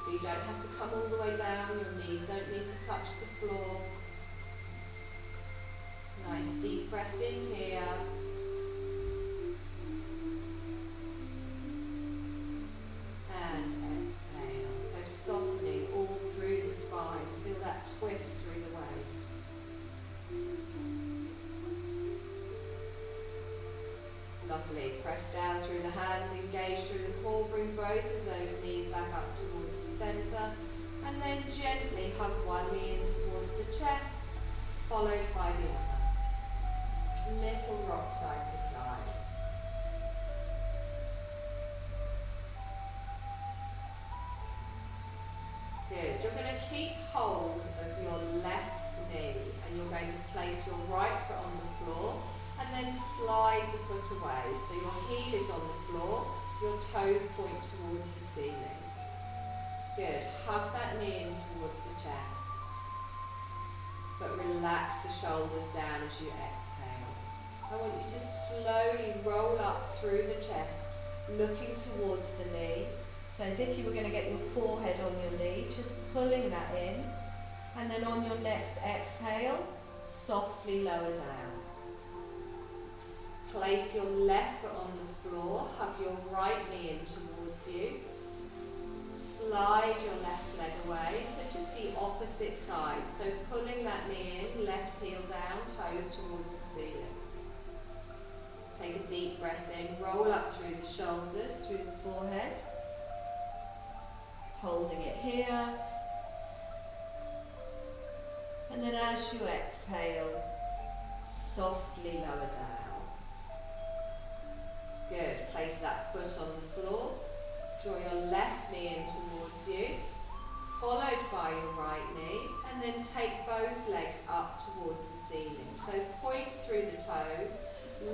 So you don't have to come all the way down, your knees don't need to touch the floor. Nice deep breath in here. And exhale. So softening all through the spine. Feel that twist through the waist. Lovely. Press down through the hands, engage through the core. Bring both of those knees back up towards the centre. And then gently hug one knee in towards the chest, followed by the other. Little rock side to side. Good. You're going to keep hold of your left knee and you're going to place your right foot on the floor and then slide the foot away. So your heel is on the floor, your toes point towards the ceiling. Good. Hug that knee in towards the chest. But relax the shoulders down as you exhale. I want you to slowly roll up through the chest, looking towards the knee. So as if you were going to get your forehead on your knee, just pulling that in. And then on your next exhale, softly lower down. Place your left foot on the floor, hug your right knee in towards you. Slide your left leg away, so just the opposite side. So pulling that knee in, left heel down, toes towards the ceiling. Take a deep breath in, roll up through the shoulders, through the forehead. Holding it here. And then as you exhale, softly lower down. Good. Place that foot on the floor. Draw your left knee in towards you, followed by your right knee, and then take both legs up towards the ceiling. So point through the toes,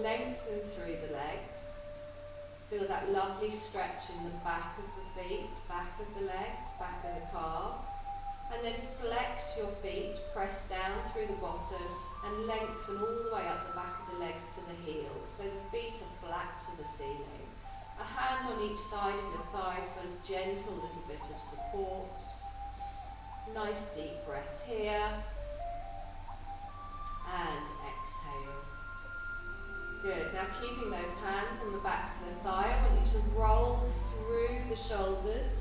lengthen through the legs. Feel that lovely stretch in the back of the feet, back of the legs, back of the calves. And then flex your feet, press down through the bottom and lengthen all the way up the back of the legs to the heels. So the feet are flat to the ceiling. A hand on each side of the thigh for a gentle little bit of support. Nice deep breath here. And exhale. Good. Now keeping those hands on the backs of the thigh, I want you to roll through the shoulders,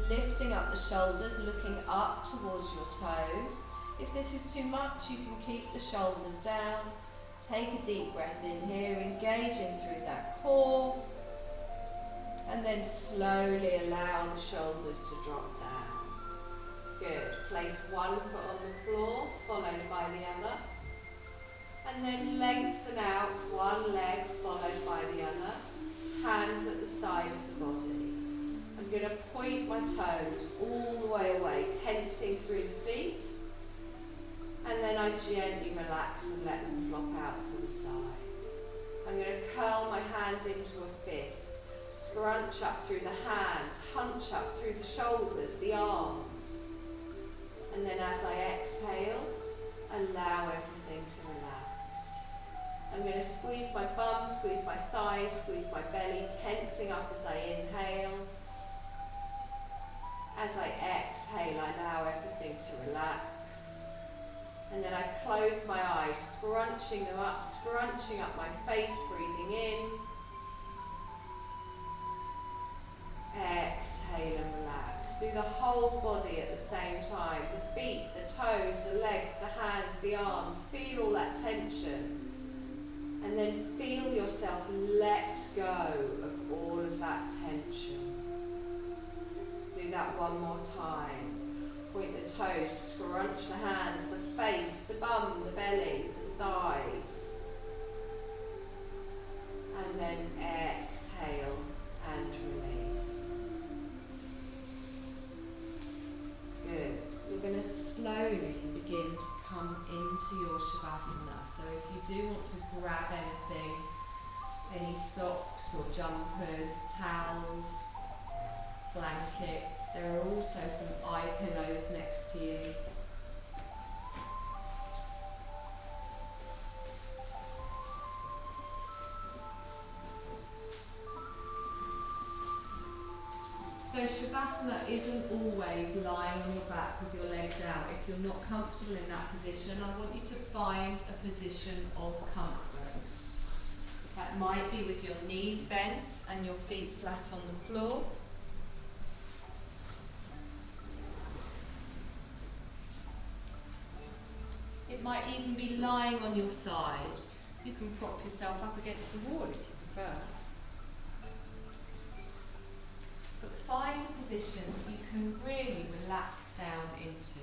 lifting up the shoulders, looking up towards your toes. If this is too much, you can keep the shoulders down. Take a deep breath in here, engaging through that core. And then slowly allow the shoulders to drop down. Good. Place one foot on the floor, followed by the other. And then lengthen out one leg, followed by the other. Hands at the side of the body. I'm going to point my toes all the way away, tensing through the feet. And then I gently relax and let them flop out to the side. I'm going to curl my hands into a fist, scrunch up through the hands, hunch up through the shoulders, the arms. And then as I exhale, allow everything to relax. I'm going to squeeze my bum, squeeze my thighs, squeeze my belly, tensing up as I inhale. As I exhale, I allow everything to relax. And then I close my eyes, scrunching them up, scrunching up my face, breathing in. Exhale and relax. Do the whole body at the same time. The feet, the toes, the legs, the hands, the arms. Feel all that tension. And then feel yourself let go of all of that tension. Do that one more time. Point the toes, scrunch the hands, the face, the bum, the belly, the thighs. And then exhale and release. Good. You're going to slowly begin to come into your Shavasana. So if you do want to grab anything, any socks or jumpers, towels, blankets, there are also some eye pillows next to you. So Shavasana isn't always lying on your back with your legs out. If you're not comfortable in that position, I want you to find a position of comfort. That might be with your knees bent and your feet flat on the floor. It might even be lying on your side. You can prop yourself up against the wall if you prefer. But find a position that you can really relax down into.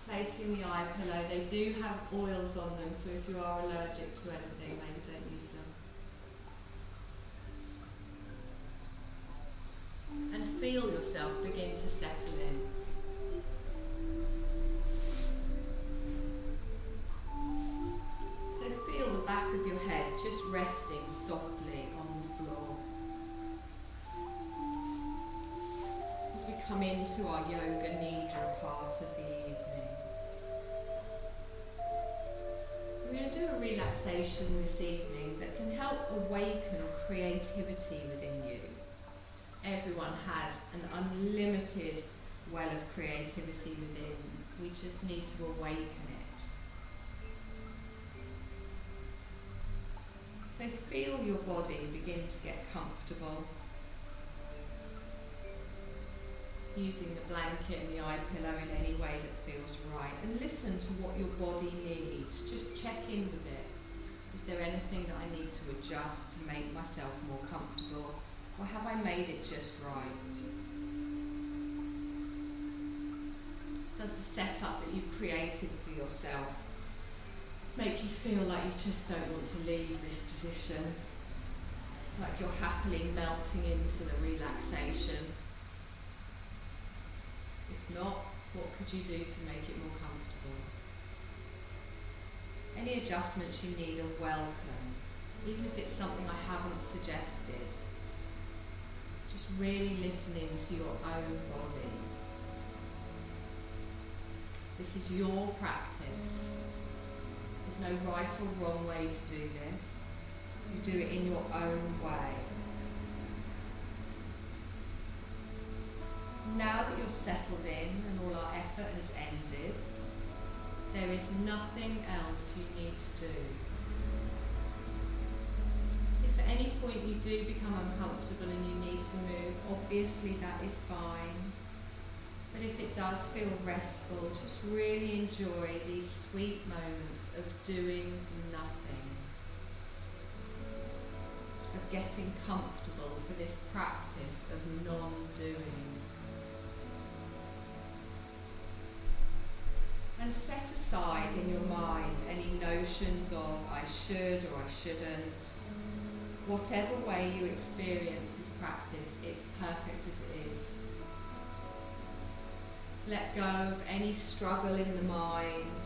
Placing the eye pillow, they do have oils on them, so if you are allergic to anything, maybe don't use them. And feel yourself begin to settle in. So feel the back of your head just resting softly on the floor. As we come into our yoga nidra part of the evening. We're going to do a relaxation this evening that can help awaken creativity within you. Everyone has an unlimited well of creativity within. We just need to awaken it. So feel your body begin to get comfortable. Using the blanket and the eye pillow in any way that feels right. And listen to what your body needs. Just check in with it. Is there anything that I need to adjust to make myself more comfortable? Or have I made it just right? Does the setup that you've created for yourself make you feel like you just don't want to leave this position? Like you're happily melting into the relaxation? If not, what could you do to make it more comfortable? Any adjustments you need are welcome, even if it's something I haven't suggested. Just really listening to your own body. This is your practice. There's no right or wrong way to do this. You do it in your own way. Now that you're settled in and all our effort has ended, there is nothing else you need to do. If at any point you do become uncomfortable and you need to move, obviously that is fine. But if it does feel restful, just really enjoy these sweet moments of doing nothing, of getting comfortable for this practice of non-doing. And set aside in your mind any notions of I should or I shouldn't. Whatever way you experience this practice, it's perfect as it is. Let go of any struggle in the mind.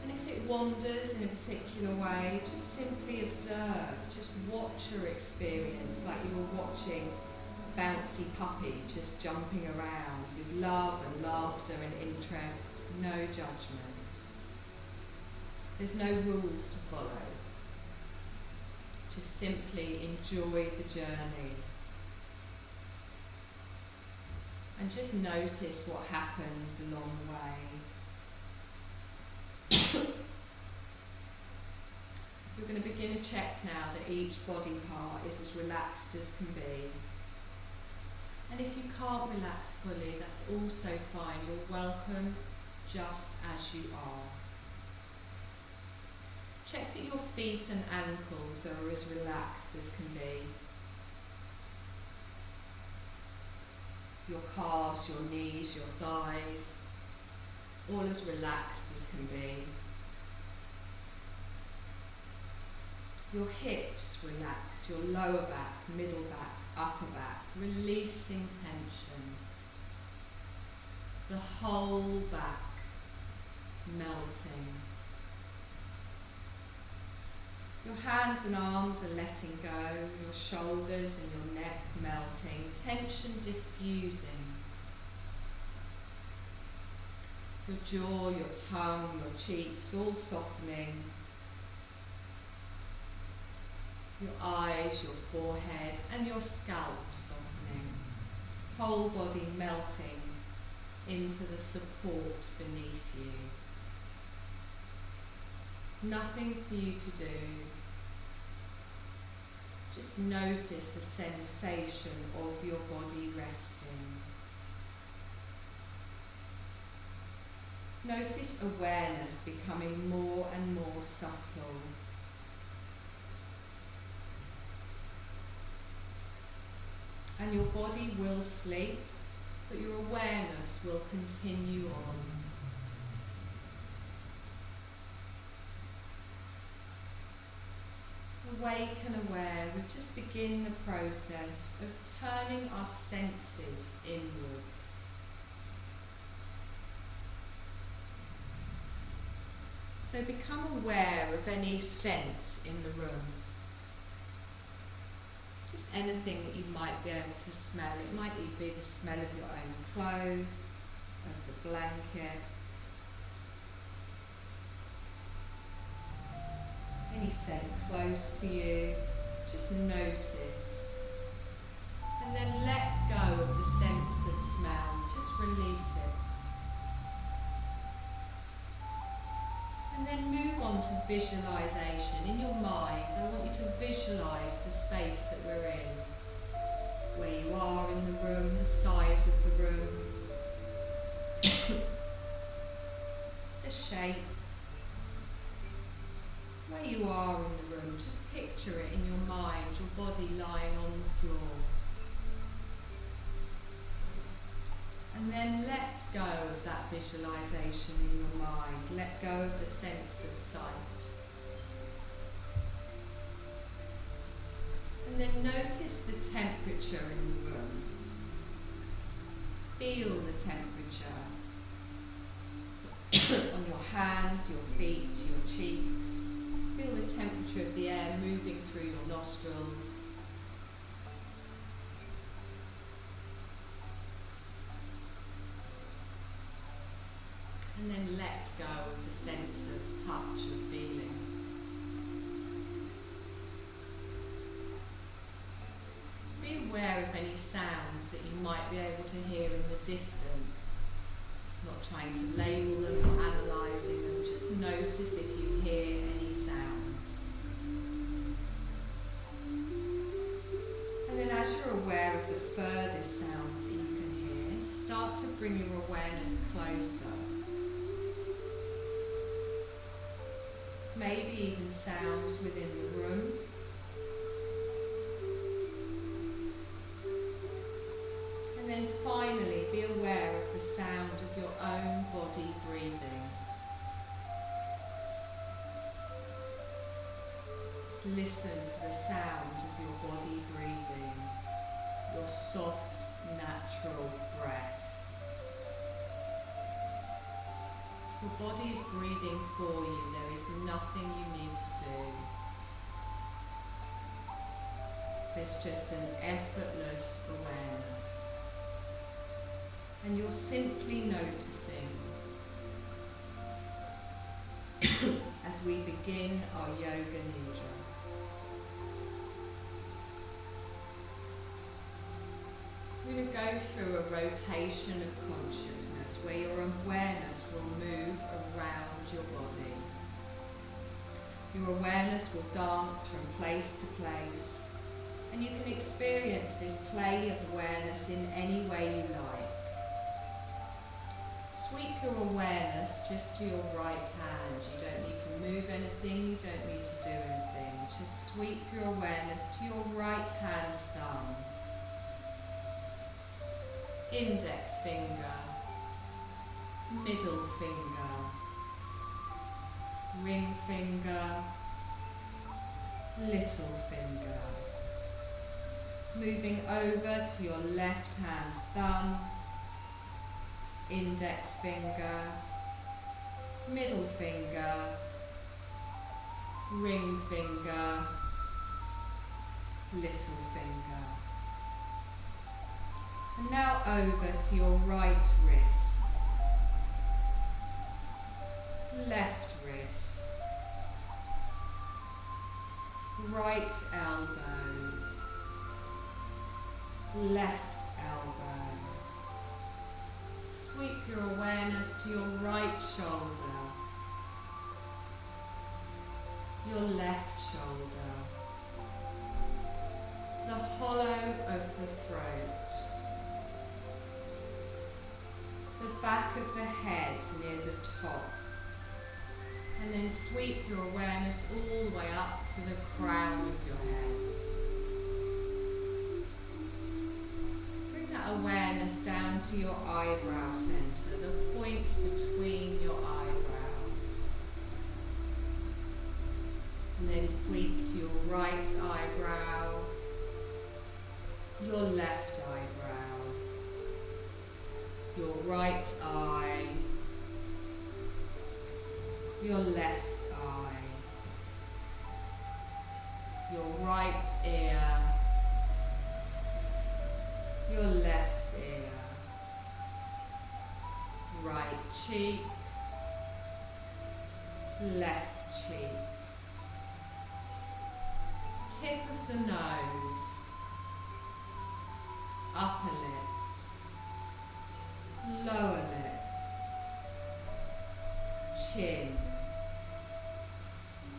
And if it wanders in a particular way, just simply observe, just watch your experience like you were watching a bouncy puppy just jumping around with love and laughter and interest, no judgment. There's no rules to follow. Just simply enjoy the journey. And just notice what happens along the way. You're going to begin to check now that each body part is as relaxed as can be. And if you can't relax fully, that's also fine. You're welcome just as you are. Check that your feet and ankles are as relaxed as can be. Your calves, your knees, your thighs, all as relaxed as can be. Your hips relaxed, your lower back, middle back, upper back, releasing tension. The whole back melting. Your hands and arms are letting go, your shoulders and your neck melting, tension diffusing. Your jaw, your tongue, your cheeks all softening. Your eyes, your forehead and your scalp softening. Whole body melting into the support beneath you. Nothing for you to do. Just notice the sensation of your body resting. Notice awareness becoming more and more subtle. And your body will sleep, but your awareness will continue on. Awake and aware, we just begin the process of turning our senses inwards. So become aware of any scent in the room. Just anything that you might be able to smell. It might even be the smell of your own clothes, of the blanket. Any scent close to you, just notice. And then let go of the sense of smell, just release it. And then move on to visualization. In your mind, I want you to visualize the space that we're in. Where you are in the room, the size of the room, the shape. Where you are in the room, just picture it in your mind, your body lying on the floor. And then let go of that visualization in your mind. Let go of the sense of sight. And then notice the temperature in the room. Feel the temperature on your hands, your feet, your cheeks. Feel the temperature of the air moving through your nostrils. And then let go of the sense of touch and feeling. Be aware of any sounds that you might be able to hear in the distance. Not trying to label them or analysing them, just notice if you hear any sounds. And then as you're aware of the furthest sounds that you can hear, start to bring your awareness closer. Maybe even sounds within the room. And then finally be aware of the sound of your own body breathing. Just listen to the sound of your body breathing, your soft, natural breath. Your body is breathing for you. There is nothing you need to do. There's just an effortless awareness. And you're simply noticing as we begin our yoga nidra. We're going to go through a rotation of consciousness where your awareness will move around your body. Your awareness will dance from place to place, and you can experience this play of awareness in any way you like. Sweep your awareness just to your right hand. You don't need to move anything, you don't need to do anything. Just sweep your awareness to your right hand thumb. Index finger, middle finger, ring finger, little finger. Moving over to your left hand thumb, index finger, middle finger, ring finger, little finger. And now over to your right wrist, left wrist, right elbow, left elbow. Sweep your awareness to your right shoulder, your left shoulder, the hollow of the throat, the back of the head near the top, and then sweep your awareness all the way up to the crown of your head. Bring that awareness down to your eyebrow centre, the point between your eyebrows. And then sweep to your right eyebrow, your left eyebrow, your right eye, your left eye, your right ear, your left ear, right cheek, left cheek, tip of the nose, upper lip, lower lip, chin.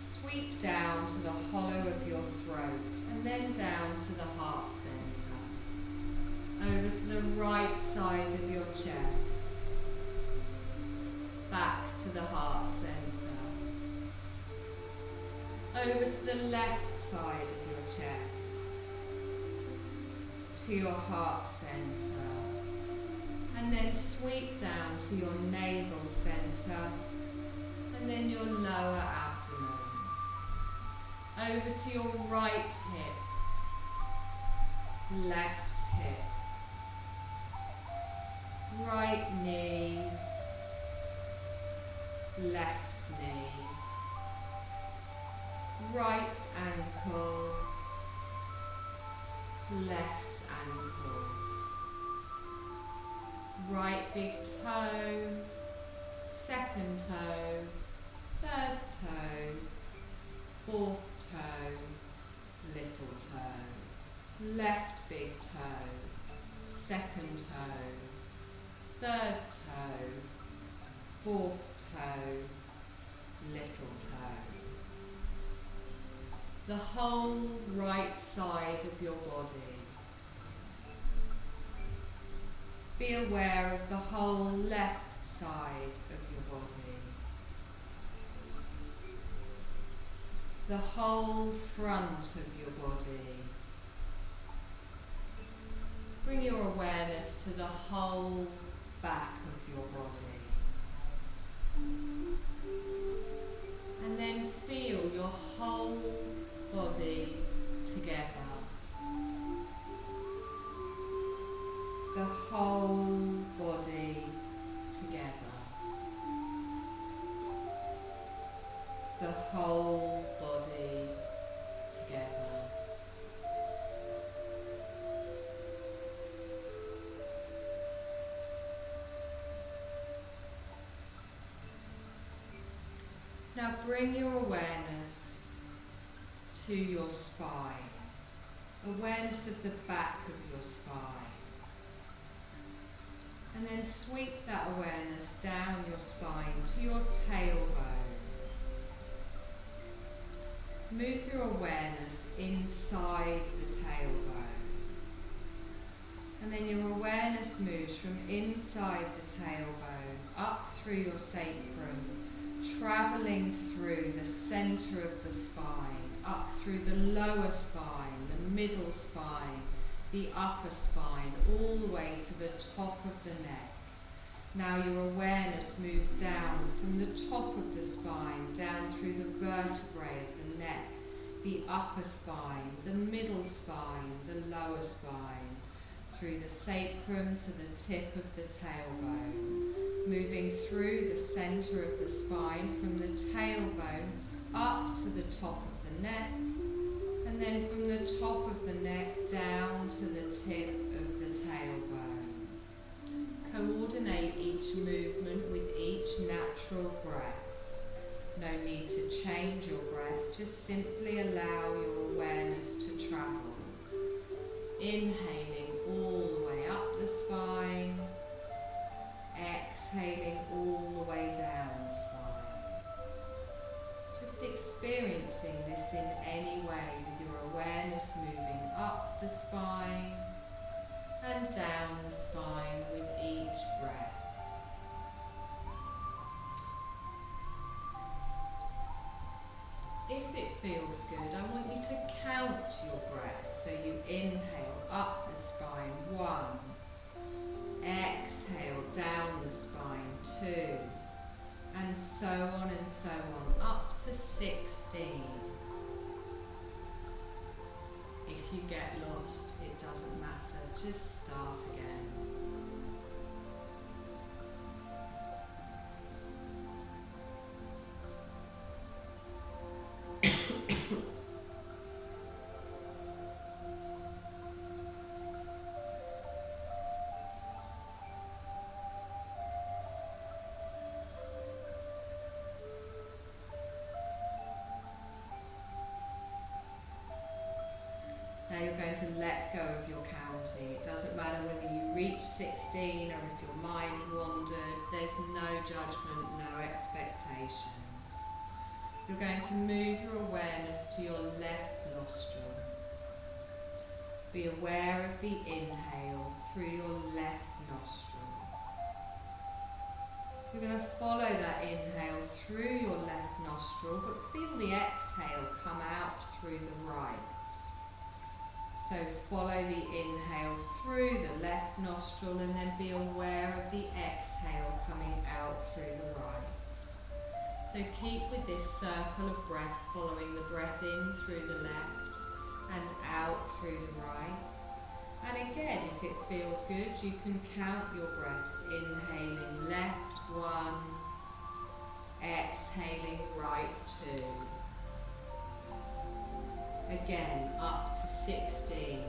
Sweep down to the hollow of your throat and then down to the heart centre. Over to the right side of your chest. Back to the heart centre. Over to the left side of your chest. To your heart centre. And then sweep down to your navel centre, and then your lower abdomen. Over to your right hip, left hip, right knee, left knee, right ankle, left ankle. Right big toe, second toe, third toe, fourth toe, little toe. Left big toe, second toe, third toe, fourth toe, little toe. The whole right side of your body. Be aware of the whole left side of your body. The whole front of your body. Bring your awareness to the whole back of your body. And then feel your whole body together. The whole body together. Now bring your awareness to your spine. Awareness of the back of your spine. And then sweep that awareness down your spine to your tailbone. Move your awareness inside the tailbone. And then your awareness moves from inside the tailbone up through your sacrum, travelling through the centre of the spine, up through the lower spine, the middle spine, the upper spine, all the way to the top of the neck. Now your awareness moves down from the top of the spine, down through the vertebrae of the neck, the upper spine, the middle spine, the lower spine, through the sacrum to the tip of the tailbone, moving through the centre of the spine from the tailbone up to the top of the neck, and then from the top of the neck down to the tip of the tailbone. Coordinate each movement with each natural breath. No need to change your breath, just simply allow your awareness to travel. Inhaling all the way up the spine, exhaling all the way down the spine. Just experiencing this in any way with your awareness moving up the spine and down the spine with each breath. If it feels good, I want you to count your breaths. So you inhale up the spine, 1. Exhale down the spine, 2. And so on, up to 16. If you get lost, it doesn't matter, just start again. Now you're going to let go of your counting. It doesn't matter whether you reach 16 or if your mind wandered. There's no judgment, no expectations. You're going to move your awareness to your left nostril. Be aware of the inhale through your left nostril. You're going to follow that inhale through your left nostril, but feel the exhale come out through the right. So follow the inhale through the left nostril and then be aware of the exhale coming out through the right. So keep with this circle of breath, following the breath in through the left and out through the right. And again, if it feels good, you can count your breaths. Inhaling left, 1. Exhaling right, 2. Again, up to 16.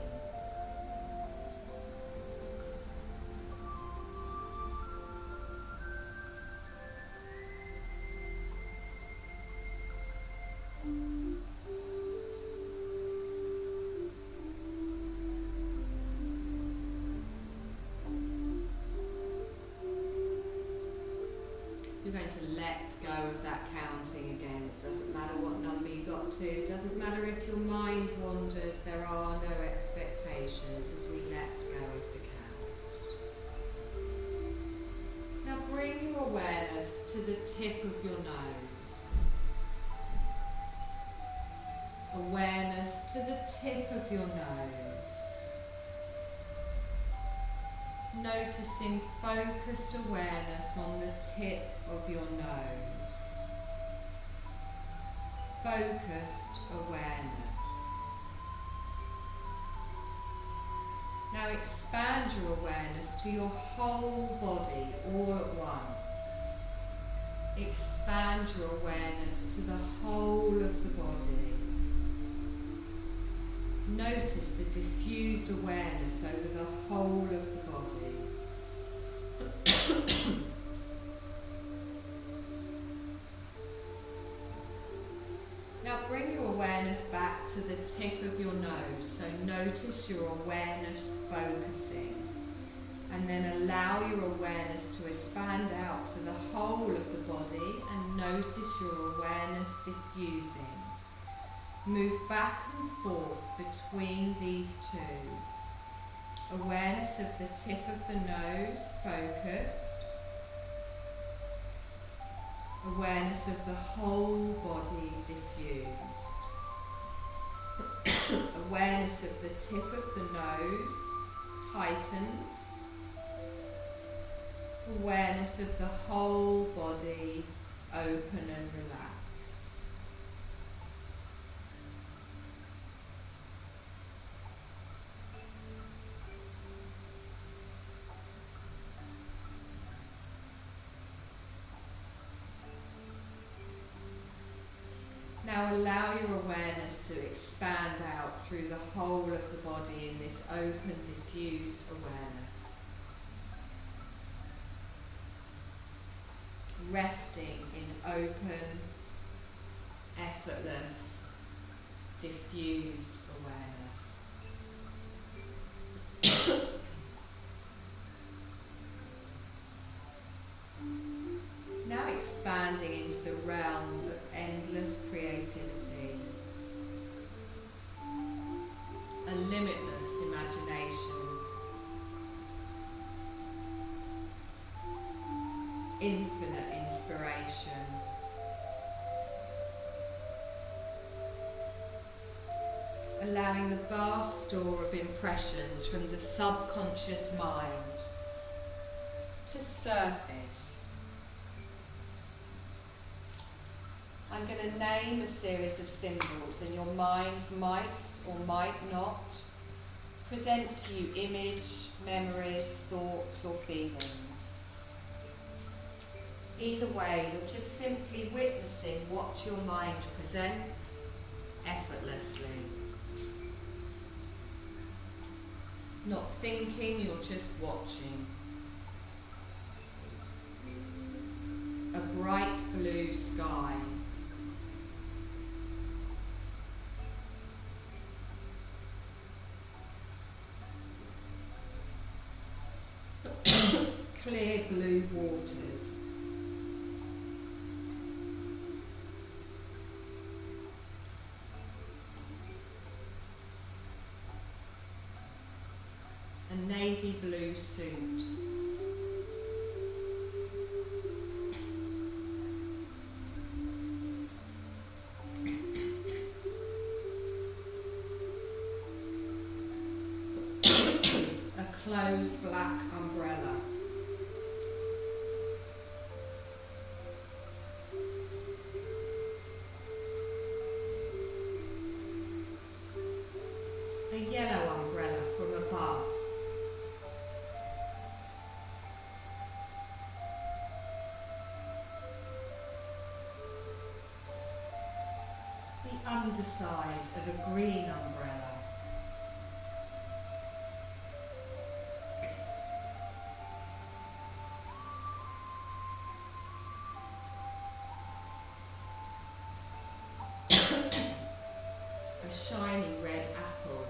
You're going to let go of that counting again. It doesn't matter what number you got to. It doesn't matter if your mind wandered. There are no expectations as we let go of the count. Now bring your awareness to the tip of your nose. Awareness to the tip of your nose. Noticing focused awareness on the tip of your nose. Focused awareness. Now expand your awareness to your whole body all at once. Expand your awareness to the whole of the body. Notice the diffused awareness over the whole of the body. awareness back to the tip of your nose. So notice your awareness focusing. And then allow your awareness to expand out to the whole of the body and notice your awareness diffusing. Move back and forth between these two. Awareness of the tip of the nose focused. Awareness of the whole body diffused. Awareness of the tip of the nose tightened. Awareness of the whole body open and relaxed. Now allow your awareness to expand out through the whole of the body in this open, diffused awareness. Resting in open, effortless, diffused awareness. Now expanding into the realm of endless creativity, a limitless imagination, infinite inspiration, allowing the vast store of impressions from the subconscious mind to surface. I'm going to name a series of symbols, and your mind might or might not present to you image, memories, thoughts or feelings. Either way, you're just simply witnessing what your mind presents effortlessly. Not thinking, you're just watching. A bright blue sky. Clear blue waters. A navy blue suit. A closed black umbrella. A yellow umbrella from above. The underside of a green umbrella. A shiny red apple.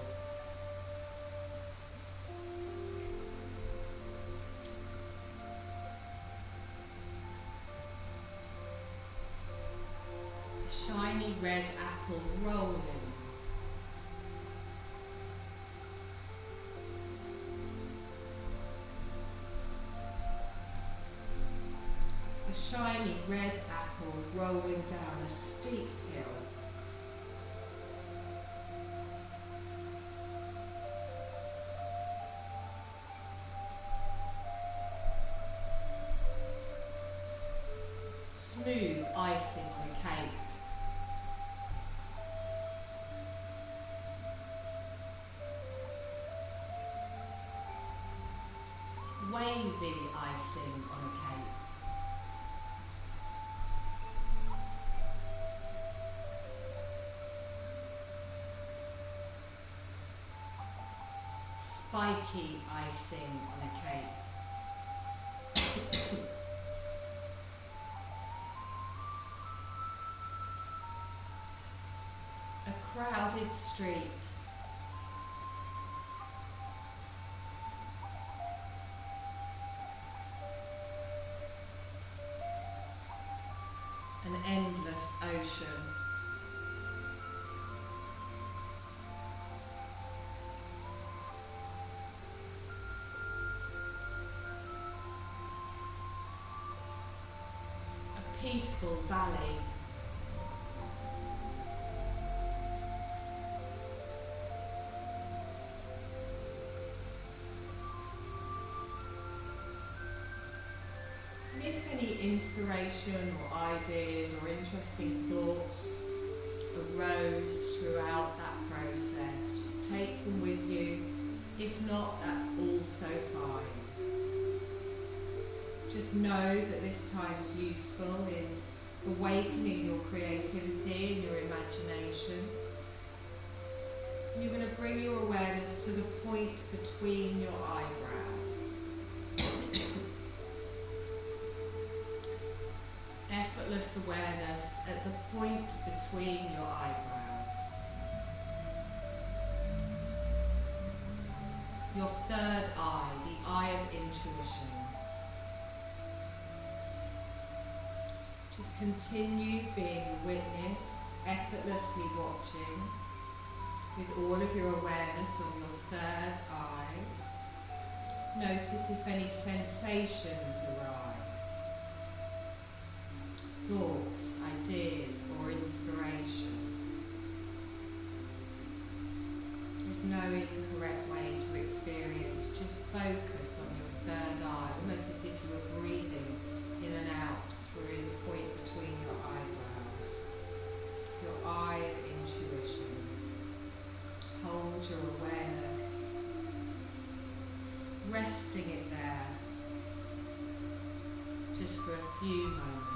A shiny red apple rolling. A shiny red apple rolling down a steep hill. Smooth icing on a cake. Wavy icing on a cake. Spiky icing on a cake. A crowded street. An endless ocean. A peaceful valley. If any inspiration or ideas or interesting thoughts arose throughout that process, just take them with you. If not, that's also fine. Just know that this time's useful in awakening your creativity and your imagination. And you're going to bring your awareness to the point between your eyebrows. Effortless awareness at the point between your eyebrows. Your third eye, the eye of intuition. Just continue being a witness, effortlessly watching, with all of your awareness on your third eye. Notice if any sensations arise. Thoughts, ideas, or inspiration. There's no incorrect way to experience. Just focus on your third eye, almost as if you were breathing in and out through the point between your eyebrows. Your eye of intuition. Hold your awareness, resting it there, just for a few moments.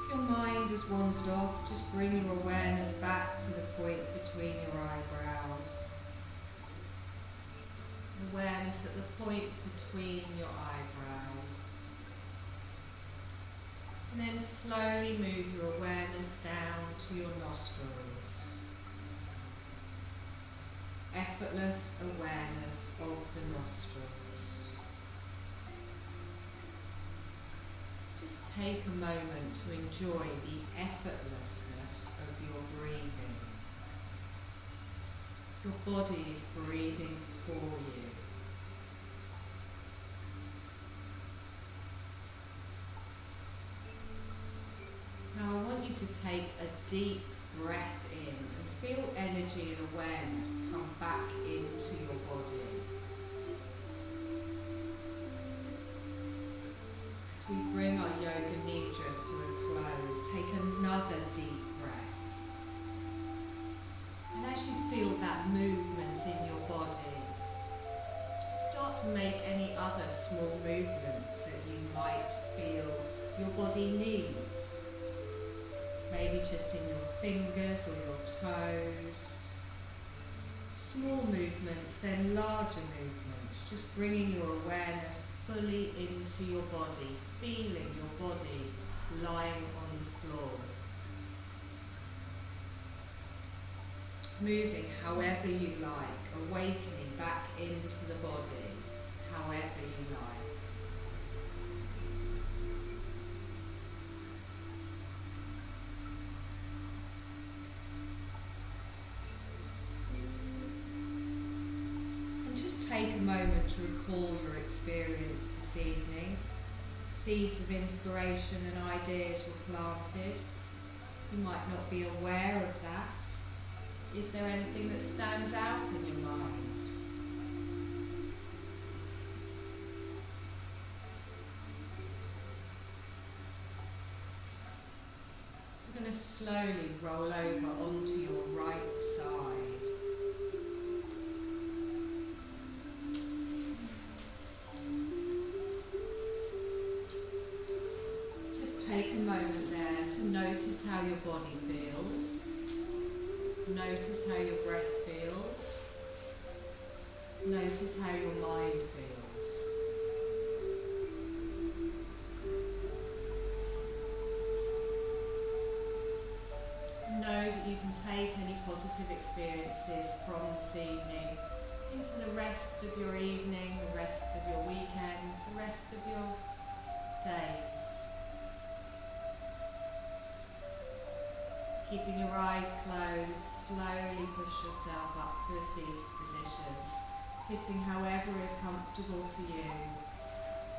If your mind has wandered off, just bring your awareness back to the point between your eyebrows. Awareness at the point between your eyebrows. And then slowly move your awareness down to your nostrils. Effortless awareness of the nostrils. Just take a moment to enjoy the effortlessness of your breathing. Your body is breathing for you. Now I want you to take a deep breath in and feel energy and awareness come back into your body. As we bring our yoga nidra to a close, take another deep breath. And as you feel that movement in your body, start to make any other small movements that you might feel your body needs. Maybe just in your fingers or your toes. Small movements, then larger movements, just bringing your awareness fully into your body, feeling your body lying on the floor. Moving however you like, awakening back into the body, however you like. Take a moment to recall your experience this evening. Seeds of inspiration and ideas were planted. You might not be aware of that. Is there anything that stands out in your mind? You're going to slowly roll over onto your right side. take a moment there to notice how your body feels. Notice how your breath feels. Notice how your mind feels. Know that you can take any positive experiences from this evening into the rest of your evening, the rest of your weekend, the rest of your days. Keeping your eyes closed, slowly push yourself up to a seated position, sitting however is comfortable for you,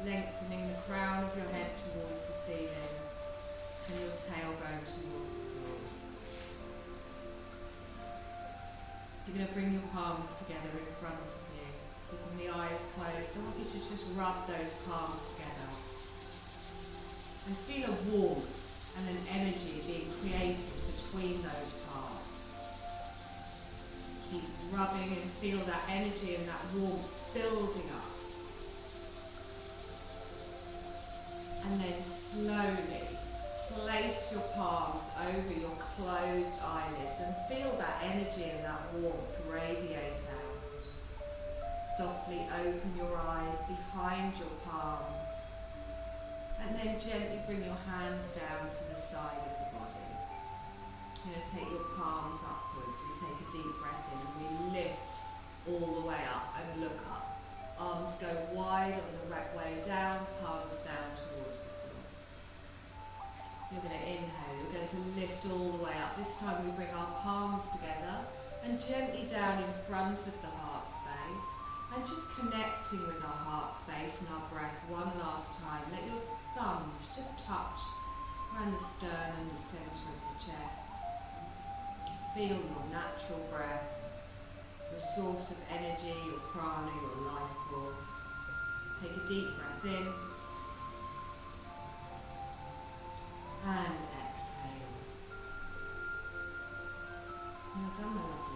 lengthening the crown of your head towards the ceiling and your tailbone towards the floor. You're going to bring your palms together in front of you, keeping the eyes closed. I want you to just rub those palms together and feel a warmth and an energy being created between those palms. Keep rubbing and feel that energy and that warmth building up. And then slowly place your palms over your closed eyelids and feel that energy and that warmth radiate out. Softly open your eyes behind your palms and then gently bring your hands down to the side of the body. You're going to take your palms upwards. We take a deep breath in and we lift all the way up and look up. Arms go wide on the right way down, palms down towards the floor. You're going to inhale, you're going to lift all the way up. This time we bring our palms together and gently down in front of the heart space and just connecting with our heart space and our breath one last time. Let your thumbs just touch around the sternum, the centre of the chest. Feel your natural breath, your source of energy, your prana, your life force. Take a deep breath in and exhale. Well done, my lovely.